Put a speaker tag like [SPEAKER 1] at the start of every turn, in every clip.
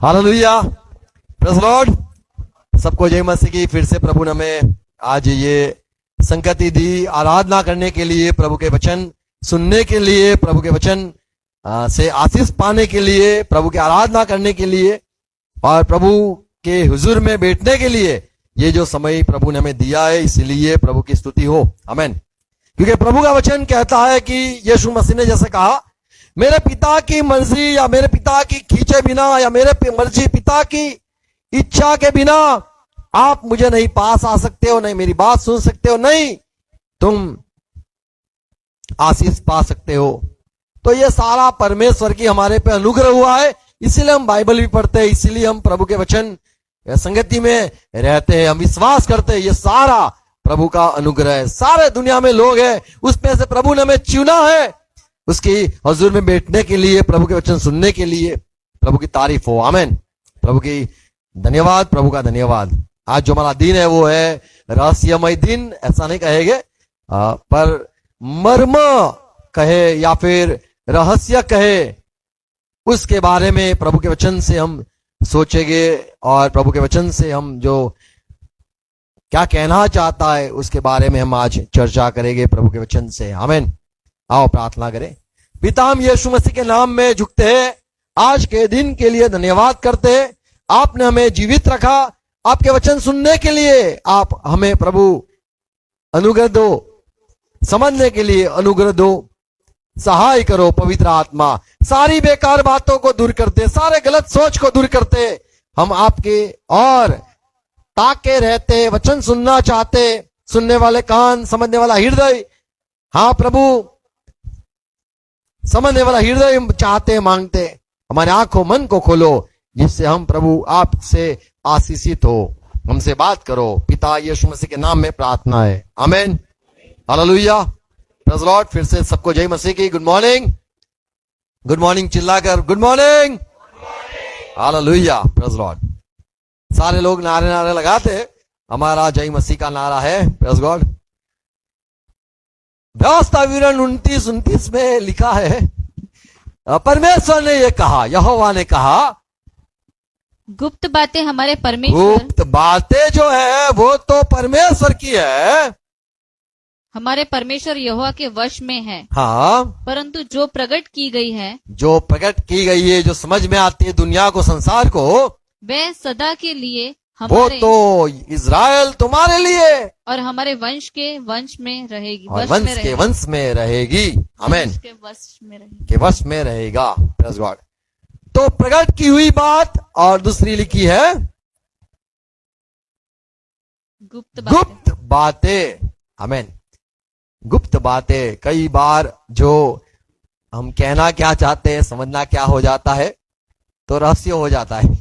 [SPEAKER 1] Hallelujah, praise Lord. सबको जय मसीह की। फिर से प्रभु ने हमें आज ये संगति दी आराधना करने के लिए, प्रभु के वचन सुनने के लिए, प्रभु के वचन से आशीष पाने के लिए, प्रभु की आराधना करने के लिए और प्रभु के हुजूर में बैठने के लिए ये जो समय प्रभु ने हमें दिया है, इसलिए प्रभु की स्तुति हो। आमेन। क्योंकि प्रभु का वचन कहता है कि यीशु मसीह ने जैसे कहा, मेरे पिता की मर्जी या मेरे पिता की खींचे बिना या मेरे मर्जी पिता की इच्छा के बिना आप मुझे नहीं पास आ सकते हो, नहीं मेरी बात सुन सकते हो, नहीं तुम आशीष पा सकते हो। तो ये सारा परमेश्वर की हमारे पे अनुग्रह हुआ है, इसीलिए हम बाइबल भी पढ़ते हैं, इसीलिए हम प्रभु के वचन संगति में रहते हैं, हम विश्वास करते हैं। ये सारा प्रभु का अनुग्रह है। सारे दुनिया में लोग हैं, उसमें से प्रभु ने हमें चुना है उसकी हजूर में बैठने के लिए, प्रभु के वचन सुनने के लिए। प्रभु की तारीफ हो। आमेन। प्रभु की धन्यवाद, प्रभु का धन्यवाद। आज जो हमारा दिन है वो है रहस्यमय दिन, ऐसा नहीं कहेंगे पर मर्म कहे या फिर रहस्य कहे, उसके बारे में प्रभु के वचन से हम सोचेंगे और प्रभु के वचन से हम जो क्या कहना चाहता है उसके बारे में हम आज चर्चा करेंगे प्रभु के वचन से। आमीन। आओ प्रार्थना करें। पिता, हम यीशु मसीह के नाम में झुकते हैं, आज के दिन के लिए धन्यवाद करते हैं। आपने हमें जीवित रखा, आपके वचन सुनने के लिए आप हमें प्रभु अनुग्रह दो, समझने के लिए अनुग्रह दो, सहाय करो पवित्र आत्मा। सारी बेकार बातों को दूर करते, सारे गलत सोच को दूर करते, हम आपके और ताके रहते, वचन सुनना चाहते, सुनने वाले कान, समझने वाला हृदय। हाँ प्रभु, समझने वाला हृदय चाहते, मांगते। हमारे आंखों मन को खोलो जिससे हम प्रभु आपसे आशीषित हो। हमसे बात करो, पिता यीशु मसीह के नाम में प्रार्थना है। आमीन। Hallelujah, praise Lord. फिर से सबको जय मसीह की। गुड मॉर्निंग, गुड मॉर्निंग चिल्लाकर good morning. Hallelujah, praise Lord. सारे लोग नारे नारे लगाते, हमारा जय मसीह का नारा है। Praise God. व्यवस्था विवरण 29 में लिखा है, परमेश्वर ने यह कहा, यहोवा ने कहा,
[SPEAKER 2] गुप्त बातें हमारे परमेश्वर,
[SPEAKER 1] गुप्त बातें जो है वो तो परमेश्वर की है,
[SPEAKER 2] हमारे परमेश्वर यहोवा के वश में है।
[SPEAKER 1] हाँ,
[SPEAKER 2] परंतु जो प्रकट की गई है,
[SPEAKER 1] जो प्रकट की गई है, जो समझ में आती है दुनिया को, संसार को,
[SPEAKER 2] वह सदा के लिए
[SPEAKER 1] वो
[SPEAKER 2] हमारे
[SPEAKER 1] तो इज़राइल तुम्हारे लिए
[SPEAKER 2] और हमारे वंश के वंश में रहेगी,
[SPEAKER 1] और वंश के वंश में रहेगी। आमीन।
[SPEAKER 2] के वश में रहेगी,
[SPEAKER 1] के वश में रहेगा। Praise God. तो प्रकट की हुई बात और दूसरी लिखी है गुप्त बातें। आमीन। गुप्त बातें। कई बार जो हम कहना क्या चाहते हैं, समझना क्या हो जाता है, तो रहस्य हो जाता है।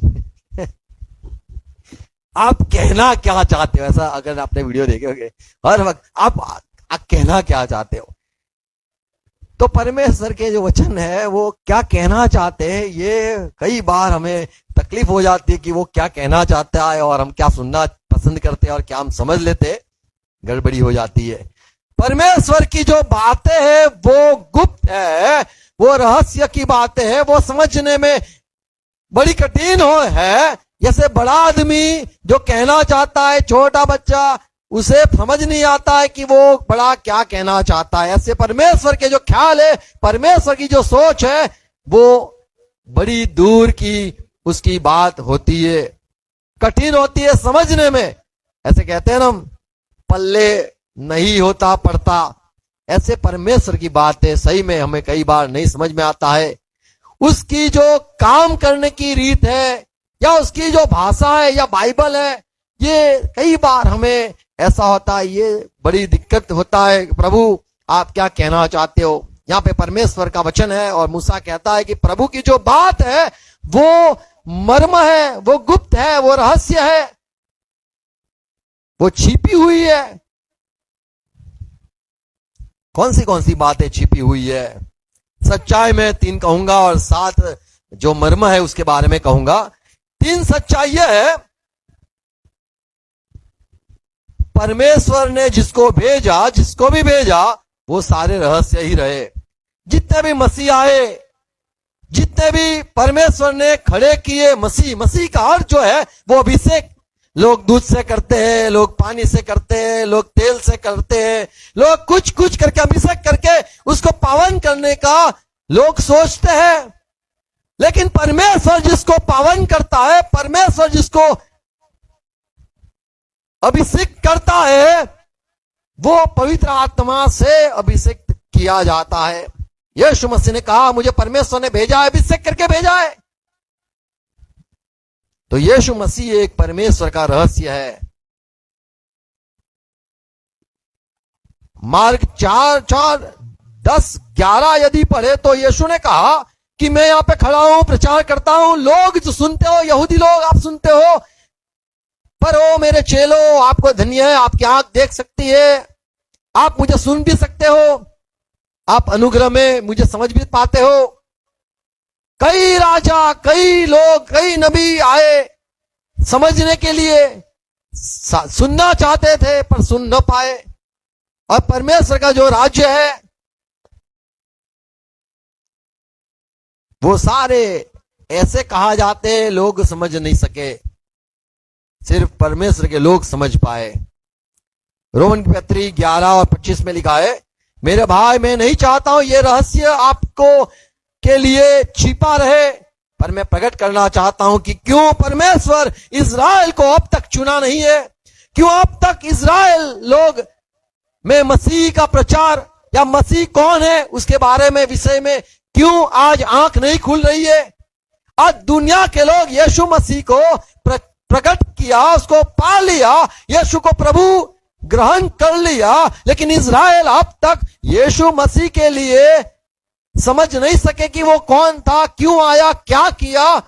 [SPEAKER 1] आप कहना क्या चाहते हो, ऐसा अगर आपने वीडियो देखे होंगे, हर वक्त आप कहना क्या चाहते हो, तो परमेश्वर के जो वचन है वो क्या कहना चाहते हैं, ये कई बार हमें तकलीफ हो जाती है कि वो क्या कहना चाहता है और हम क्या सुनना पसंद करते हैं और क्या हम समझ लेते, गड़बड़ी हो जाती है। परमेश्वर की जो बातें हैं वो गुप्त है, वो रहस्य की बातें हैं, वो समझने में बड़ी कठिन है। जैसे बड़ा आदमी जो कहना चाहता है, छोटा बच्चा उसे समझ नहीं आता है कि वो बड़ा क्या कहना चाहता है। ऐसे परमेश्वर के जो ख्याल है, परमेश्वर की जो सोच है, वो बड़ी दूर की उसकी बात होती है, कठिन होती है समझने में। ऐसे कहते हैं ना, पल्ले नहीं होता पड़ता। ऐसे परमेश्वर की बातें सही में हमें कई बार नहीं समझ में आता है। उसकी जो काम करने की रीत है या उसकी जो भाषा है या बाइबल है, ये कई बार हमें ऐसा होता है, ये बड़ी दिक्कत होता है, प्रभु आप क्या कहना चाहते हो। यहाँ पे परमेश्वर का वचन है और मूसा कहता है कि प्रभु की जो बात है वो मर्म है, वो गुप्त है, वो रहस्य है, वो छिपी हुई है। कौन सी बातें छिपी हुई है? सच्चाई में 3 कहूंगा और 7 जो मर्म है उसके बारे में कहूंगा। 3 सच्चाई है, परमेश्वर ने जिसको भेजा, जिसको भी भेजा, वो सारे रहस्य ही रहे। जितने भी मसीह आए जितने भी परमेश्वर ने खड़े किए मसीह का अर्थ जो है वो अभिषेक। लोग दूध से करते हैं, लोग पानी से करते हैं, लोग तेल से करते हैं, लोग कुछ कुछ करके अभिषेक करके उसको पावन करने का लोग सोचते हैं। लेकिन परमेश्वर जिसको पावन करता है, परमेश्वर जिसको अभिषेक करता है, वो पवित्र आत्मा से अभिषेक किया जाता है। यीशु मसीह ने कहा मुझे परमेश्वर ने भेजा है, अभिषेक करके भेजा है। तो यीशु मसीह एक परमेश्वर का रहस्य है। मार्क 4:10-11 यदि पढ़े तो यीशु ने कहा कि मैं यहां पे खड़ा हूं, प्रचार करता हूं, लोग जो सुनते हो, यहूदी लोग आप सुनते हो, पर ओ मेरे चेलों, आपको धन्य है, आपकी आंख देख सकती है, आप मुझे सुन भी सकते हो, आप अनुग्रह में मुझे समझ भी पाते हो। कई राजा, कई लोग, कई नबी आए समझने के लिए, सुनना चाहते थे पर सुन न पाए। और परमेश्वर का जो राज्य है वो सारे ऐसे कहा जाते लोग समझ नहीं सके, सिर्फ परमेश्वर के लोग समझ पाए। रोमन की पत्री 11:25 में लिखा है, मेरे भाई मैं नहीं चाहता हूं ये रहस्य आपको के लिए छिपा रहे, पर मैं प्रकट करना चाहता हूं कि क्यों परमेश्वर इज़राइल को अब तक चुना नहीं है, क्यों अब तक इज़राइल लोग में मसीह का प्रचार या मसीह कौन है उसके बारे में विषय में क्यों आज आंख नहीं खुल रही है। आज दुनिया के लोग यीशु मसीह को प्रकट किया, उसको पा लिया, यीशु को प्रभु ग्रहण कर लिया, लेकिन इज़राइल अब तक यीशु मसीह के लिए समझ नहीं सके कि वो कौन था, क्यों आया, क्या किया।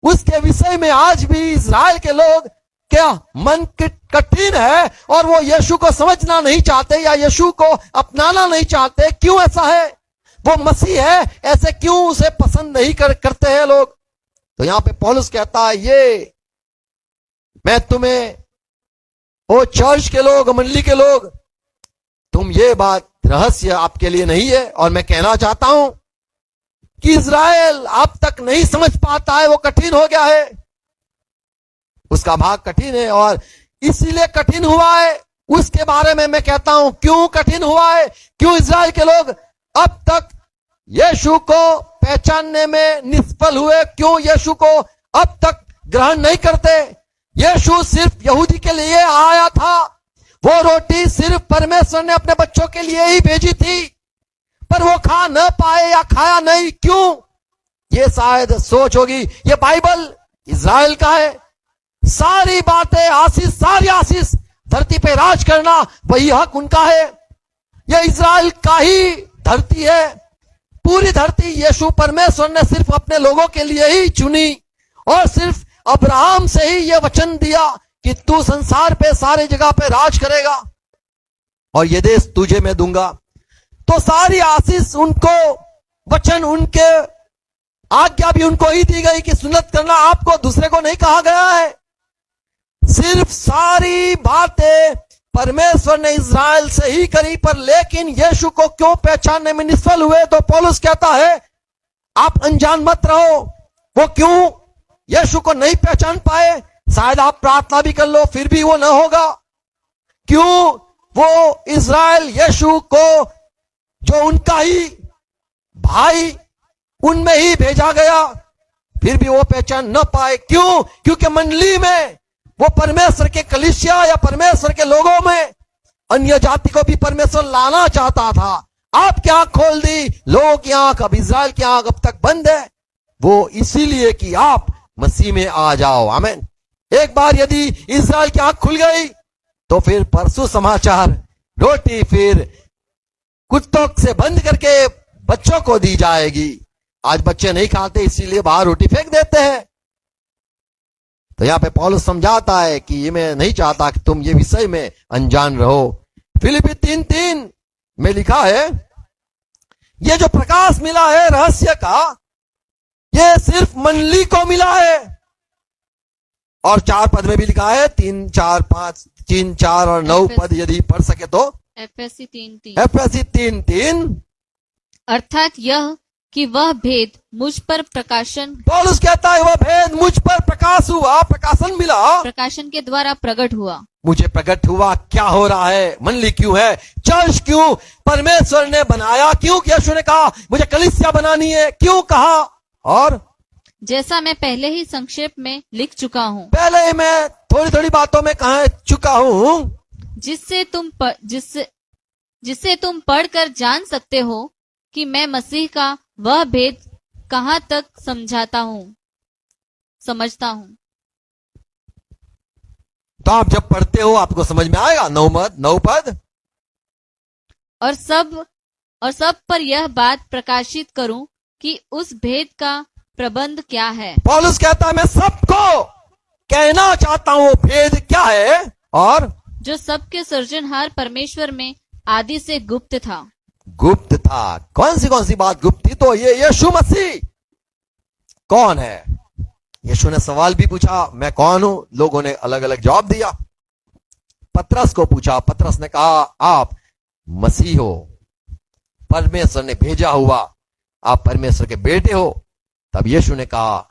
[SPEAKER 1] उसके विषय में आज भी इज़राइल के लोग क्या मन कठिन है और वो यीशु को समझना नहीं चाहते या यीशु को अपनाना नहीं चाहते। क्यों ऐसा है? वो मसीह है, ऐसे क्यों उसे पसंद नहीं करते हैं लोग। तो यहां पे पौलुस कहता है ये मैं तुम्हें, ओ चर्च के लोग, मंडली के लोग, तुम ये बात रहस्य आपके लिए नहीं है। और मैं कहना चाहता हूं कि इज़राइल अब तक नहीं समझ पाता है, वो कठिन हो गया है, उसका भाग कठिन है और इसीलिए कठिन हुआ है। उसके बारे में मैं कहता हूं क्यों कठिन हुआ है, क्यों इज़राइल के लोग अब तक यीशु को पहचानने में निष्फल हुए, क्यों यीशु को अब तक ग्रहण नहीं करते। यीशु सिर्फ यहूदी के लिए आया था, वो रोटी सिर्फ परमेश्वर ने अपने बच्चों के लिए ही भेजी थी, पर वो खा न पाए या खाया नहीं। क्यों? ये शायद सोच होगी, ये बाइबल इज़राइल का है, सारी बातें आशीष, सारी आशीष धरती पे राज करना वही हक उनका है, ये इज़राइल का ही धरती है। पूरी धरती यीशु परमेश्वर ने सिर्फ अपने लोगों के लिए ही चुनी और सिर्फ अब्राहम से ही यह वचन दिया कि तू संसार पे सारी जगह पे राज करेगा और ये देश तुझे मैं दूंगा। तो सारी आशीष उनको, वचन उनके, आज्ञा भी उनको ही दी गई कि सुन्नत करना आपको, दूसरे को नहीं कहा गया है। सिर्फ सारी बातें परमेश्वर ने इज़राइल से ही करी, पर लेकिन यीशु को क्यों पहचानने में निष्फल हुए। तो पौलुस कहता है आप अनजान मत रहो। वो क्यों यीशु को नहीं पहचान पाए? शायद आप प्रार्थना भी कर लो फिर भी वो न होगा। क्यों? वो इज़राइल यीशु को, जो उनका ही भाई उनमें ही भेजा गया, फिर भी वो पहचान न पाए। क्यों? क्योंकि मंडली में वो परमेश्वर के कलीसिया या परमेश्वर के लोगों में अन्य जाति को भी परमेश्वर लाना चाहता था। आपकी आंख खोल दी, लोगों की आंख, अब इज़राइल की आंख अब तक बंद है, वो इसीलिए कि आप मसीह में आ जाओ। आमीन। एक बार यदि इज़राइल की आंख खुल गई तो फिर परसों समाचार रोटी फिर कुत्तों से बंद करके बच्चों को दी जाएगी। आज बच्चे नहीं खाते इसीलिए बाहर रोटी फेंक देते हैं। तो यहां पे पौलुस समझाता है कि ये मैं नहीं चाहता कि तुम ये विषय में अनजान रहो। फिलिप्पी 3:3 में लिखा है ये जो प्रकाश मिला है रहस्य का, ये सिर्फ मंडली को मिला है। और 4 पद में भी लिखा है, 3, 4, 5, 3, 4 और 9 पद यदि पढ़ सके तो।
[SPEAKER 2] एफएससी 3:3
[SPEAKER 1] एफएससी 3:3
[SPEAKER 2] अर्थात यह कि वह भेद मुझ पर प्रकाशन
[SPEAKER 1] पौलुस कहता है वह भेद मुझ पर प्रकाश हुआ, प्रकाशन मिला,
[SPEAKER 2] प्रकाशन के द्वारा प्रकट हुआ।
[SPEAKER 1] मुझे प्रकट हुआ। क्या हो रहा है? मंडली क्यों है? चर्च क्यों परमेश्वर ने बनाया? क्यों यीशु ने कहा मुझे कलीसिया बनानी है? क्यों कहा? और
[SPEAKER 2] जैसा मैं पहले ही संक्षेप में लिख चुका हूँ,
[SPEAKER 1] पहले ही मैं थोड़ी थोड़ी बातों में कह चुका हूँ,
[SPEAKER 2] जिससे तुम पढ़कर जान सकते हो कि मैं मसीह का वह भेद कहाँ तक समझता हूँ।
[SPEAKER 1] तो आप जब पढ़ते हो आपको समझ में आएगा। 9 पद
[SPEAKER 2] और सब पर यह बात प्रकाशित करूं कि उस भेद का प्रबंध क्या है।
[SPEAKER 1] पौलुस कहता है मैं सबको कहना चाहता हूं वो भेद क्या है, और
[SPEAKER 2] जो सबके सृजनहार परमेश्वर में आदि से गुप्त था।
[SPEAKER 1] गुप्त था। कौन सी बात गुप्त थी? तो ये यीशु मसीह कौन है? यीशु ने सवाल भी पूछा, मैं कौन हूं? लोगों ने अलग अलग जवाब दिया। पतरस को पूछा, पतरस ने कहा आप मसीह हो, परमेश्वर ने भेजा हुआ, आप परमेश्वर के बेटे हो। तब यीशु ने कहा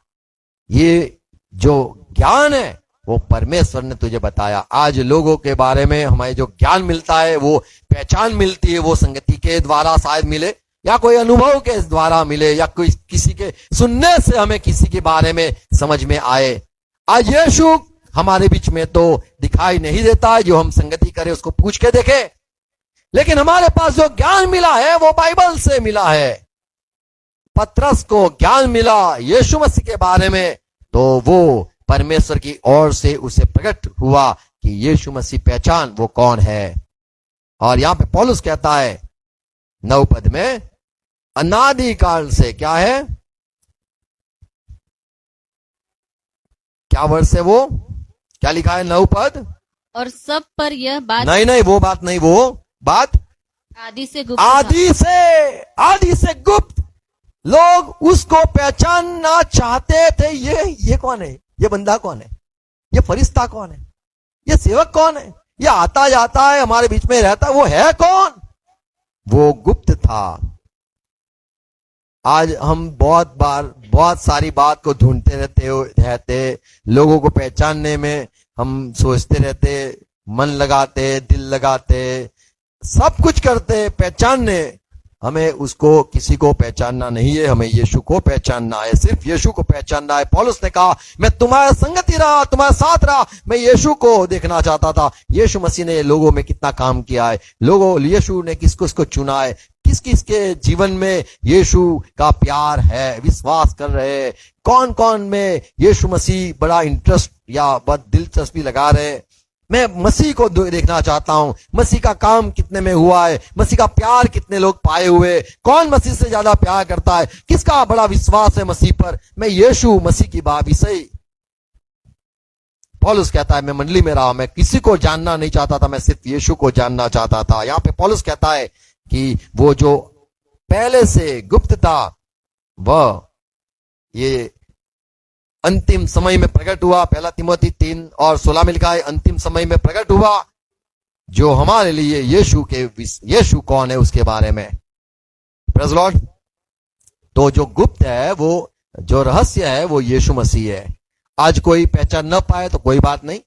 [SPEAKER 1] ये जो ज्ञान है वो परमेश्वर ने तुझे बताया। आज लोगों के बारे में हमें जो ज्ञान मिलता है, वो पहचान मिलती है, वो संगति के द्वारा शायद मिले, या कोई अनुभव के द्वारा मिले, या कोई किसी के सुनने से हमें किसी के बारे में समझ में आए। आज यीशु हमारे बीच में तो दिखाई नहीं देता है, जो हम संगति करें उसको पूछ के देखें, लेकिन हमारे पास जो ज्ञान मिला है वो बाइबल से मिला है। पतरस को ज्ञान मिला यीशु मसीह के बारे में, तो वो परमेश्वर की ओर से उसे प्रकट हुआ कि यीशु मसीह पहचान वो कौन है। और यहां पे पौलुस कहता है 9 पद में, अनादिकाल से, क्या है, क्या वर्ष है वो, क्या लिखा है 9 पद?
[SPEAKER 2] और सब पर यह बात
[SPEAKER 1] नहीं वो बात नहीं, वो बात
[SPEAKER 2] आदि से गुप्त
[SPEAKER 1] आदि से गुप्त। लोग उसको पहचानना चाहते थे। ये कौन है? ये बंदा कौन है? ये फरिश्ता कौन है? ये सेवक कौन है? ये आता जाता है हमारे बीच में रहता है, वो है कौन? वो गुप्त था। आज हम बहुत सारी बात को ढूंढते रहते, लोगों को पहचानने में हम सोचते रहते, मन लगाते, दिल लगाते, सब कुछ करते पहचानने। हमें उसको किसी को पहचानना नहीं है, हमें यीशु को पहचानना है, सिर्फ यीशु को पहचानना है। पौलुस ने कहा मैं तुम्हारे संगति रहा, तुम्हारे साथ रहा, मैं यीशु को देखना चाहता था। यीशु मसीह ने लोगों में कितना काम किया है, यीशु ने किसको चुना है, किस किस के जीवन में यीशु का प्यार है, विश्वास कर रहे हैं, कौन कौन में यीशु मसीह बड़ा इंटरेस्ट या बहुत दिलचस्पी लगा रहे। मैं मसीह को देखना चाहता हूं, मसीह का काम कितने में हुआ है, मसीह का प्यार कितने लोग पाए हुए, कौन मसीह से ज्यादा प्यार करता है, किसका बड़ा विश्वास है मसीह पर। मैं यीशु मसीह की बात विषय। पौलुस कहता है मैं मंडली में रहा, मैं किसी को जानना नहीं चाहता था, मैं सिर्फ यीशु को जानना चाहता था। यहां पे पौलुस कहता है कि वो जो पहले से गुप्त था वह ये अंतिम समय में प्रकट हुआ। 1 तिमोथी 3:16 में लिखा है अंतिम समय में प्रकट हुआ, जो हमारे लिए यीशु कौन है उसके बारे में। Praise Lord. तो जो गुप्त है, वो जो रहस्य है, वो यीशु मसीह है। आज कोई पहचान न पाए तो कोई बात नहीं,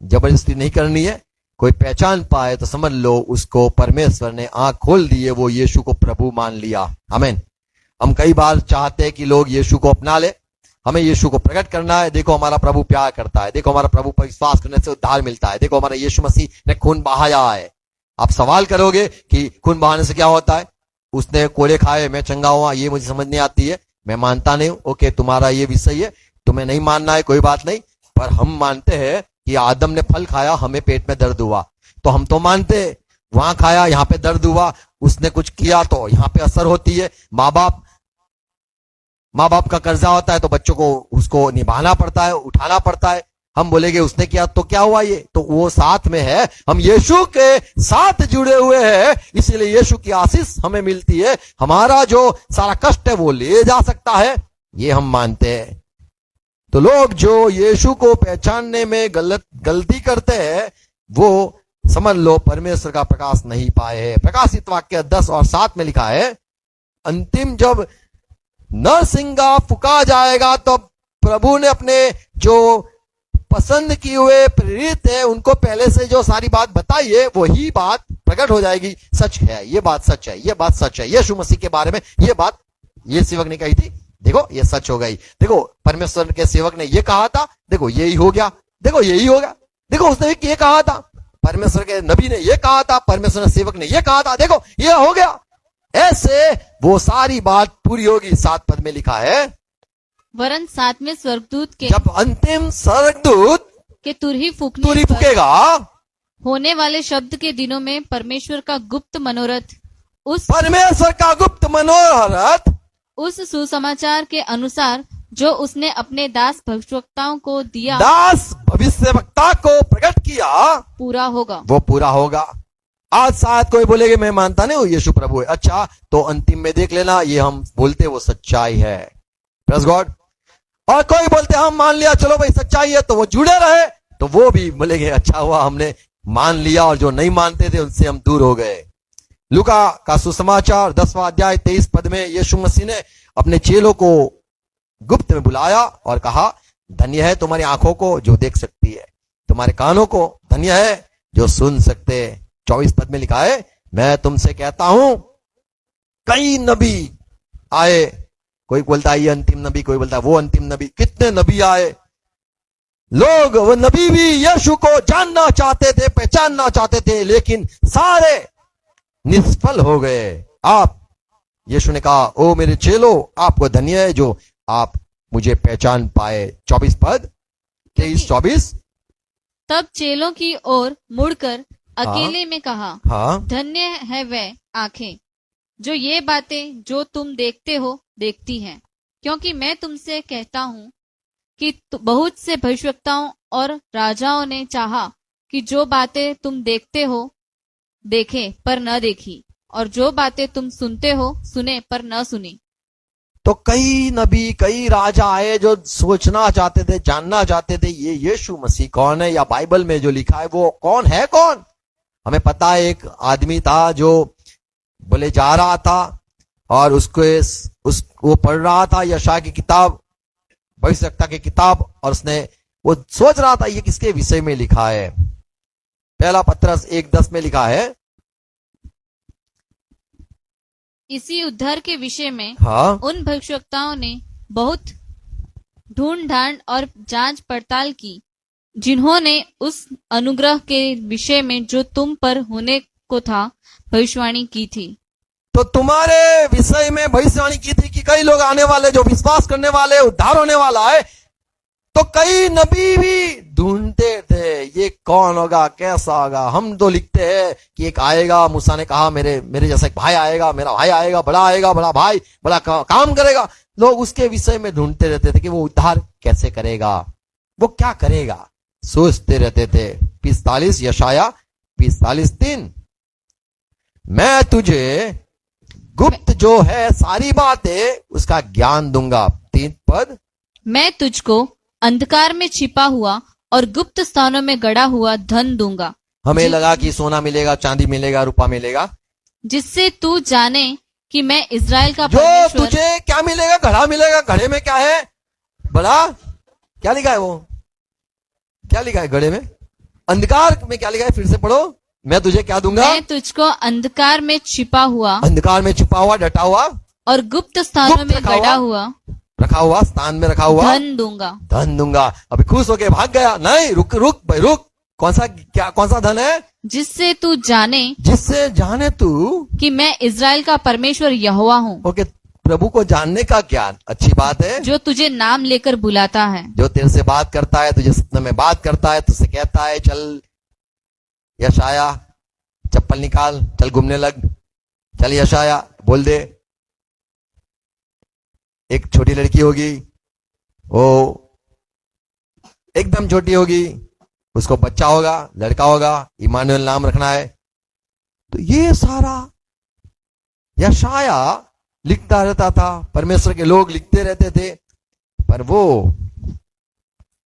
[SPEAKER 1] जबरदस्ती नहीं करनी है। कोई पहचान पाए तो समझ लो उसको परमेश्वर ने आंख खोल दी है, वो यीशु को प्रभु मान लिया। आमीन। हम कई बार चाहते हैं कि लोग यीशु को अपना ले, हमें यीशु को प्रकट करना है। देखो हमारा प्रभु प्यार करता है, देखो हमारा प्रभु पर विश्वास करने से उद्धार मिलता है, देखो हमारा यीशु मसीह ने खून बहाया है। आप सवाल करोगे कि खून बहाने से क्या होता है? उसने कोड़े खाए, मैं चंगा हुआ, ये मुझे समझ नहीं आती है, मैं मानता नहीं हूं। ओके, तुम्हारा ये विषय है, तुम्हें नहीं मानना है, कोई बात नहीं। पर हम मानते हैं कि आदम ने फल खाया, हमें पेट में दर्द हुआ, तो हम तो मानते हैं वहां खाया, यहां पे दर्द हुआ, उसने कुछ किया तो यहां पे असर होती है। माँ बाप का कर्जा होता है तो बच्चों को उसको निभाना पड़ता है, उठाना पड़ता है। हम बोलेंगे उसने किया तो क्या हुआ, ये तो वो साथ में है, हम यीशु के साथ जुड़े हुए हैं, इसीलिए यीशु की आशीष हमें मिलती है। हमारा जो सारा कष्ट है वो ले जा सकता है, ये हम मानते हैं। तो लोग जो यीशु को पहचानने में गलती करते हैं, वो समझ लो परमेश्वर का प्रकाश नहीं पाए हैं। प्रकाशित वाक्य 10 और 7 में लिखा है, अंतिम जब नरसिंगा फुका जाएगा तो प्रभु ने अपने जो पसंद किए हुए प्रेरित है उनको पहले से जो सारी बात बताई है वही बात प्रकट हो जाएगी। सच है, ये बात सच है, ये बात सच है, यीशु मसीह के बारे में ये बात ये सेवक ने कही थी, देखो ये सच हो गई। देखो परमेश्वर के सेवक ने ये कहा था, देखो यही हो गया, देखो यही हो गया। देखो उसने ये कहा था, परमेश्वर के नबी ने ये कहा था, परमेश्वर के सेवक ने ये कहा था, देखो ये हो गया। ऐसे वो सारी बात पूरी होगी। 7 पद में लिखा है,
[SPEAKER 2] वरन 7वें स्वर्गदूत के
[SPEAKER 1] जब अंतिम स्वर्गदूत
[SPEAKER 2] के तुरही
[SPEAKER 1] तुरी
[SPEAKER 2] फूकने पर
[SPEAKER 1] फूकेगा,
[SPEAKER 2] होने वाले शब्द के दिनों में परमेश्वर का गुप्त मनोरथ
[SPEAKER 1] परमेश्वर का गुप्त मनोरथ
[SPEAKER 2] उस सुसमाचार के अनुसार जो उसने अपने दास भविष्यवक्ताओं को दिया
[SPEAKER 1] दास भविष्यवक्ता को प्रकट किया,
[SPEAKER 2] पूरा होगा।
[SPEAKER 1] वो पूरा होगा। आज शायद कोई बोलेगा मैं मानता नहीं हूं यीशु प्रभु है। अच्छा, तो अंतिम में देख लेना, ये हम बोलते वो सच्चाई है। Praise God. और कोई बोलते हम मान लिया, चलो भाई सच्चाई है, तो वो जुड़े रहे, तो वो भी बोलेंगे अच्छा हुआ हमने मान लिया, और जो नहीं मानते थे उनसे हम दूर हो गए। लूका का सुसमाचार 10वां अध्याय 23 पद में यीशु मसीह ने अपने चेलों को गुप्त में बुलाया और कहा, धन्य है तुम्हारी आंखों को जो देख सकती है, तुम्हारे कानों को धन्य है जो सुन सकते। 24 पद में लिखा है, मैं तुमसे कहता हूं कई नबी आए, कोई बोलता है ये अंतिम नबी, कोई बोलता है वो अंतिम नबी, कितने नबी आए। लोग वो नबी भी यीशु को जानना चाहते थे, पहचानना चाहते थे, लेकिन सारे निष्फल हो गए। आप, यीशु ने कहा, ओ मेरे चेलो आपको धन्य है जो आप मुझे पहचान पाए। 24 पद 23-24।
[SPEAKER 2] तब चेलों की ओर मुड़कर अकेले में कहा,
[SPEAKER 1] हाँ,
[SPEAKER 2] धन्य है वह आंखें जो ये बातें जो तुम देखते हो देखती हैं, क्योंकि मैं तुमसे कहता हूं कि बहुत से भविष्यवक्ताओं और राजाओं ने चाहा कि जो बातें तुम देखते हो देखे पर न देखी, और जो बातें तुम सुनते हो सुने पर न सुनी।
[SPEAKER 1] तो कई नबी कई राजा आए जो सोचना चाहते थे, जानना चाहते थे ये यीशु मसीह कौन है, या बाइबल में जो लिखा है वो कौन है। कौन हमें पता है, एक आदमी था जो बोले जा रहा था और वो पढ़ रहा था यशायाह की किताब, भविष्यवक्ता की किताब, और उसने वो सोच रहा था ये किसके विषय में लिखा है। पहला पत्रस 1:10 में लिखा है,
[SPEAKER 2] इसी उद्धार के विषय में
[SPEAKER 1] हाँ,
[SPEAKER 2] उन भविष्यवक्ताओं ने बहुत ढूंढ ढांड और जांच पड़ताल की, जिन्होंने उस अनुग्रह के विषय में जो तुम पर होने को था भविष्यवाणी की थी।
[SPEAKER 1] तो तुम्हारे विषय में भविष्यवाणी की थी कि कई लोग आने वाले जो विश्वास करने वाले, उद्धार होने वाला है। तो कई नबी भी ढूंढते थे ये कौन होगा, कैसा होगा। हम तो लिखते हैं कि एक आएगा, मूसा ने कहा मेरे जैसा एक भाई आएगा, मेरा भाई आएगा, बड़ा भाई, बड़ा काम करेगा। लोग उसके विषय में ढूंढते रहते थे कि वो उद्धार कैसे करेगा, वो क्या करेगा, सोचते रहते थे। 45 यशायाह 45:3, मैं तुझे गुप्त जो है सारी बातें उसका ज्ञान दूंगा। 3 पद,
[SPEAKER 2] मैं तुझको अंधकार में छिपा हुआ और गुप्त स्थानों में गड़ा हुआ धन दूंगा।
[SPEAKER 1] हमें लगा कि सोना मिलेगा, चांदी मिलेगा, रुपा मिलेगा,
[SPEAKER 2] जिससे तू जाने कि मैं इज़राइल का
[SPEAKER 1] जो
[SPEAKER 2] परमेश्वर।
[SPEAKER 1] तुझे क्या मिलेगा, घड़ा मिलेगा। घड़े में क्या है, बड़ा क्या लिखा है, वो क्या लिखा है घड़े में, अंधकार में क्या लिखा है, फिर से पढ़ो। मैं तुझे क्या दूंगा,
[SPEAKER 2] मैं तुझको अंधकार में छिपा हुआ
[SPEAKER 1] अंधकार में छुपा हुआ, डटा हुआ,
[SPEAKER 2] और गुप्त स्थानों
[SPEAKER 1] गुप्त
[SPEAKER 2] में
[SPEAKER 1] रखा
[SPEAKER 2] गड़ा
[SPEAKER 1] हुआ,
[SPEAKER 2] हुआ
[SPEAKER 1] रखा हुआ स्थान में रखा हुआ
[SPEAKER 2] धन दूंगा।
[SPEAKER 1] धन दूंगा। अभी खुश होके भाग गया, नहीं, रुक भाई रुक। कौन सा धन है,
[SPEAKER 2] जिससे तू जाने
[SPEAKER 1] जिससे जाने तू
[SPEAKER 2] कि मैं इज़राइल का परमेश्वर यहोवा हूँ,
[SPEAKER 1] ओके, प्रभु को जानने का ज्ञान अच्छी बात है।
[SPEAKER 2] जो तुझे नाम लेकर बुलाता है,
[SPEAKER 1] जो तेरे से बात करता है, तुझे सपने में बात करता है, तुझसे कहता है चल यशायाह चप्पल निकाल, चल घूमने लग, चल यशायाह बोल दे। एक छोटी लड़की होगी, वो एकदम छोटी होगी, उसको बच्चा होगा, लड़का होगा, इमानुएल नाम रखना है। तो ये सारा यशायाह लिखता रहता था, परमेश्वर के लोग लिखते रहते थे, पर वो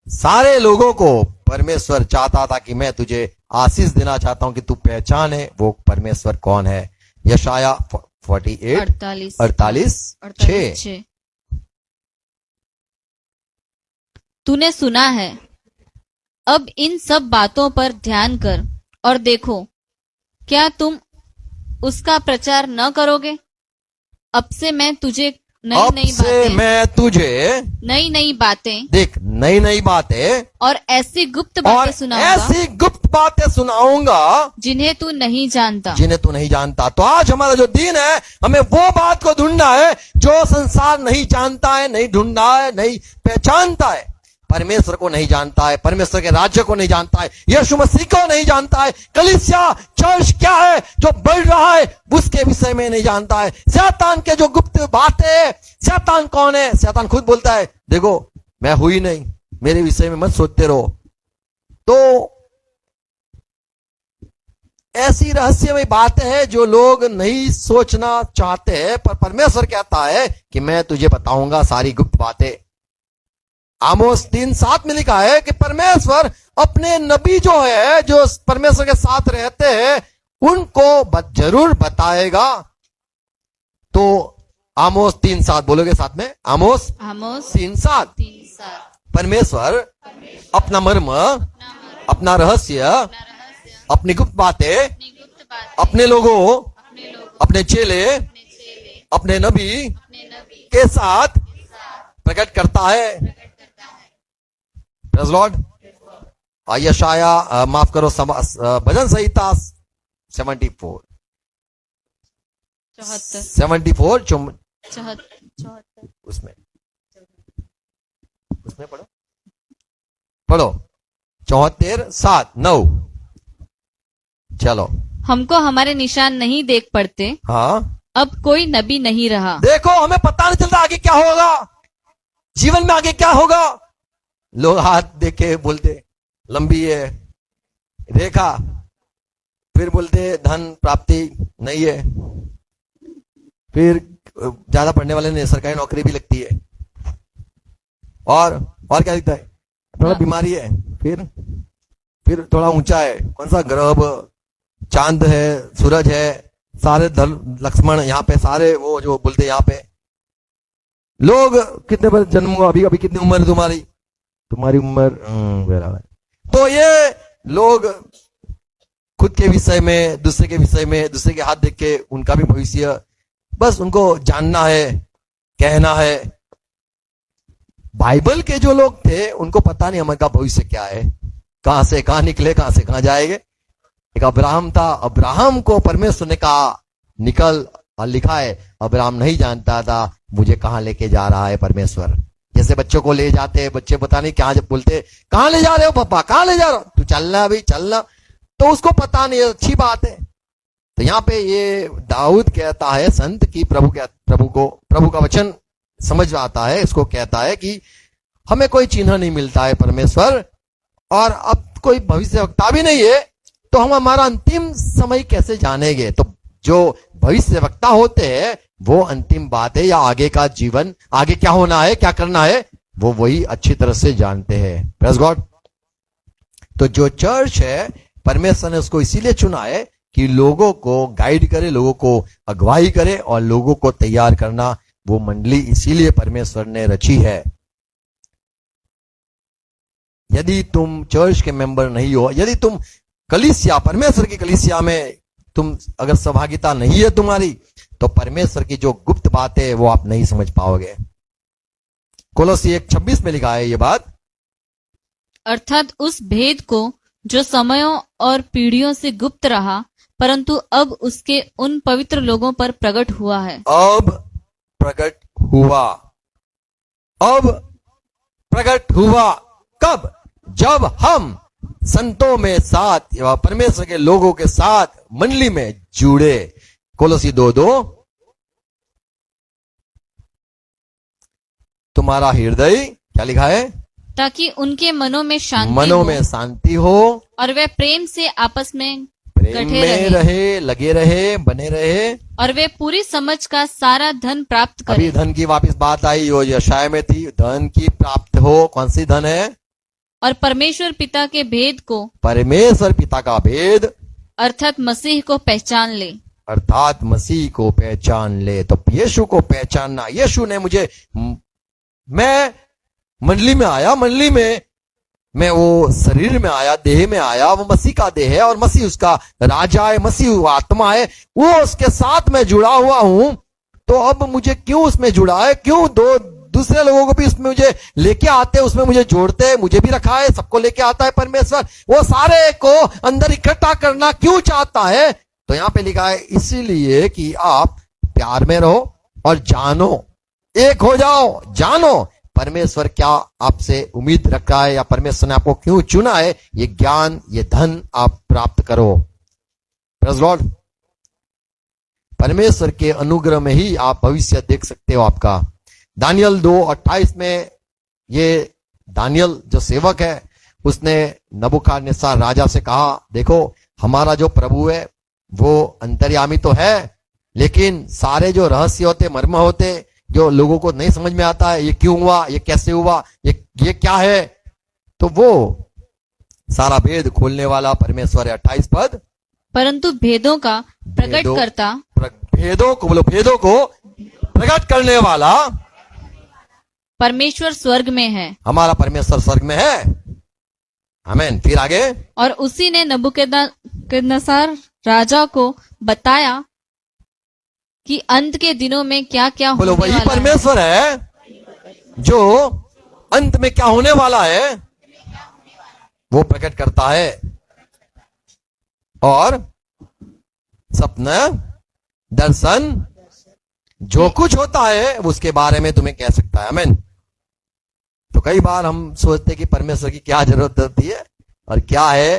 [SPEAKER 1] सारे लोगों को परमेश्वर चाहता था कि मैं तुझे आशीष देना चाहता हूं कि तू पहचाने वो परमेश्वर कौन है। यशायाह 48 48 6
[SPEAKER 2] तूने सुना है। अब इन सब बातों पर ध्यान कर और देखो, क्या तुम उसका प्रचार न करोगे? अब से मैं तुझे नई
[SPEAKER 1] अब
[SPEAKER 2] नई
[SPEAKER 1] से
[SPEAKER 2] बातें
[SPEAKER 1] मैं तुझे
[SPEAKER 2] नई नई बातें
[SPEAKER 1] देख नई नई बातें
[SPEAKER 2] और ऐसी गुप्त
[SPEAKER 1] और
[SPEAKER 2] बातें सुनाऊंगा
[SPEAKER 1] ऐसी गुप्त बातें सुनाऊंगा
[SPEAKER 2] जिन्हें तू नहीं जानता।
[SPEAKER 1] जिन्हें तू नहीं जानता। तो आज हमारा जो दिन है, हमें वो बात को ढूंढना है जो संसार नहीं जानता है, नहीं ढूंढना है, नहीं पहचानता है। परमेश्वर को नहीं जानता है, परमेश्वर के राज्य को नहीं जानता है, यीशु मसीह को नहीं जानता है, कलीसिया चर्च क्या है जो बढ़ रहा है उसके विषय में नहीं जानता है। शैतान के जो गुप्त बातें, शैतान कौन है? शैतान खुद बोलता है, देखो मैं हुई नहीं, मेरे विषय में मत सोचते रहो। तो ऐसी रहस्यमय बातें हैं जो लोग नहीं सोचना चाहते हैं, पर परमेश्वर कहता है कि मैं तुझे बताऊंगा सारी गुप्त बातें। आमोस 3:7 में लिखा है कि परमेश्वर अपने नबी जो है, जो परमेश्वर के साथ रहते हैं, उनको जरूर बताएगा। तो आमोस 3:7 बोलोगे साथ में? आमोस
[SPEAKER 2] आमोस
[SPEAKER 1] 3:7।
[SPEAKER 2] 3:7।
[SPEAKER 1] परमेश्वर अपना मर्म, अपना रहस्य, अपनी गुप्त बातें अपने लोगों, अपने चेले, अपने नबी के साथ प्रकट करता है। Praise lord. यशाया माफ करो, भजन संहिता 74 उसमें पढ़ो 74 7 9। चलो।
[SPEAKER 2] हमको हमारे निशान नहीं देख पड़ते,
[SPEAKER 1] हाँ,
[SPEAKER 2] अब कोई नबी नहीं रहा।
[SPEAKER 1] देखो हमें पता नहीं चलता आगे क्या होगा, जीवन में आगे क्या होगा। लोग हाथ देखे बोलते लंबी है रेखा, फिर बोलते धन प्राप्ति नहीं है, फिर ज्यादा पढ़ने वाले ने सरकारी नौकरी भी लगती है, और क्या दिखता है? थोड़ा बीमारी है, फिर थोड़ा ऊंचा है, कौन सा ग्रह, चांद है, सूरज है, सारे धन लक्ष्मण यहाँ पे, सारे वो जो बोलते यहाँ पे। लोग कितने पर जन्म हुआ, अभी कितनी उम्र है तुम्हारी उम्र बराबर। तो ये लोग खुद के विषय में, दूसरे के विषय में, दूसरे के हाथ देख के उनका भी भविष्य बस उनको जानना है, कहना है। बाइबल के जो लोग थे उनको पता नहीं हमारा भविष्य क्या है, कहां से कहां निकले, कहां से कहां जाएंगे। एक अब्राहम था, अब्राहम को परमेश्वर ने कहा निकल, और लिखा है अब्राहम नहीं जानता था मुझे कहां लेके जा रहा है परमेश्वर। जैसे बच्चों को ले जाते हैं, बच्चे पता नहीं क्या, जब बोलते कहां ले जा रहे हो पापा, कहां ले जा रहे हो, तू चलना अभी चलना, तो उसको पता नहीं, अच्छी बात है। तो यहाँ पे ये दाऊद कहता है संत की प्रभु का वचन समझ आता है, इसको कहता है कि हमें कोई चिन्ह नहीं मिलता है परमेश्वर, और अब कोई भविष्यवक्ता भी नहीं है, तो हम हमारा अंतिम समय कैसे जानेंगे। तो जो भविष्यवक्ता होते हैं वो अंतिम बात है या आगे का जीवन, आगे क्या होना है, क्या करना है, वो वही अच्छी तरह से जानते हैं। Praise God. तो जो चर्च है, परमेश्वर ने उसको इसीलिए चुना है कि लोगों को गाइड करे, लोगों को अगुवाई करे, और लोगों को तैयार करना, वो मंडली इसीलिए परमेश्वर ने रची है। यदि तुम चर्च के मेंबर नहीं हो, यदि तुम कलीसिया, परमेश्वर की कलीसिया में तुम अगर सहभागिता नहीं है तुम्हारी, तो परमेश्वर की जो गुप्त बात है वो आप नहीं समझ पाओगे। कोलोसी 1:26 में लिखा है ये बात,
[SPEAKER 2] अर्थात उस भेद को जो समयों और पीढ़ियों से गुप्त रहा, परंतु अब उसके उन पवित्र लोगों पर प्रकट हुआ है।
[SPEAKER 1] अब प्रकट हुआ, अब प्रकट हुआ कब? जब हम संतों में साथ, परमेश्वर के लोगों के साथ मंडली में जुड़े। कोलोसी 2:2, तुम्हारा हृदय क्या लिखा है?
[SPEAKER 2] ताकि उनके मनों में
[SPEAKER 1] शांति हो
[SPEAKER 2] और वे प्रेम से आपस में
[SPEAKER 1] प्रेम में रहे, लगे रहे, बने रहे,
[SPEAKER 2] और वे पूरी समझ का सारा धन प्राप्त करें।
[SPEAKER 1] अभी धन की वापस बात आई, वो यशाया में थी, धन की प्राप्त हो। कौन सी धन है?
[SPEAKER 2] और परमेश्वर पिता के भेद को,
[SPEAKER 1] परमेश्वर पिता का भेद
[SPEAKER 2] अर्थात मसीह को पहचान ले,
[SPEAKER 1] अर्थात मसीह को पहचान ले। तो यीशु को पहचानना, यीशु ने मुझे, मैं मंडली में आया, मंडली में वो शरीर में आया, देह में आया, वो मसीह का देह है और मसीह उसका राजा है, मसीह वो आत्मा है, वो उसके साथ में जुड़ा हुआ हूं। तो अब मुझे क्यों उसमें जुड़ा है, क्यों दो दूसरे लोगों को भी उसमें मुझे लेके आते, उसमें मुझे जोड़ते, मुझे भी रखा है, सबको लेके आता है परमेश्वर, वो सारे को अंदर इकट्ठा करना क्यों चाहता है? तो यहां पे लिखा है इसीलिए कि आप प्यार में रहो और जानो, एक हो जाओ, जानो परमेश्वर क्या आपसे उम्मीद रखा है या परमेश्वर ने आपको क्यों चुना है, ये ज्ञान, ये धन आप प्राप्त करो। Praise Lord. परमेश्वर के अनुग्रह में ही आप भविष्य देख सकते हो आपका। दानियल 2:28 में ये दानियल जो सेवक है उसने नबूकदनेस्सर राजा से कहा, देखो हमारा जो प्रभु है वो अंतर्यामी तो है, लेकिन सारे जो रहस्य होते, मर्म होते, जो लोगों को नहीं समझ में आता है, ये क्यों हुआ, ये कैसे हुआ, ये क्या है, तो वो सारा भेद खोलने वाला परमेश्वर है। 28 पद,
[SPEAKER 2] परंतु भेदों का प्रकट
[SPEAKER 1] भेदों-
[SPEAKER 2] करता,
[SPEAKER 1] भेदों को बोलो, भेदों को प्रकट करने वाला
[SPEAKER 2] परमेश्वर स्वर्ग में है,
[SPEAKER 1] हमारा परमेश्वर स्वर्ग में है। आमीन। फिर आगे,
[SPEAKER 2] और उसी ने नबूकदनेस्सर राजा को बताया कि अंत के दिनों में क्या क्या
[SPEAKER 1] बोलो
[SPEAKER 2] होने
[SPEAKER 1] वही
[SPEAKER 2] वाला है।
[SPEAKER 1] परमेश्वर है जो अंत में क्या होने वाला है वो प्रकट करता है और सपना, दर्शन, जो कुछ होता है वो उसके बारे में तुम्हें कह सकता है। आमीन। तो कई बार हम सोचते हैं कि परमेश्वर की क्या जरूरत होती है और क्या है,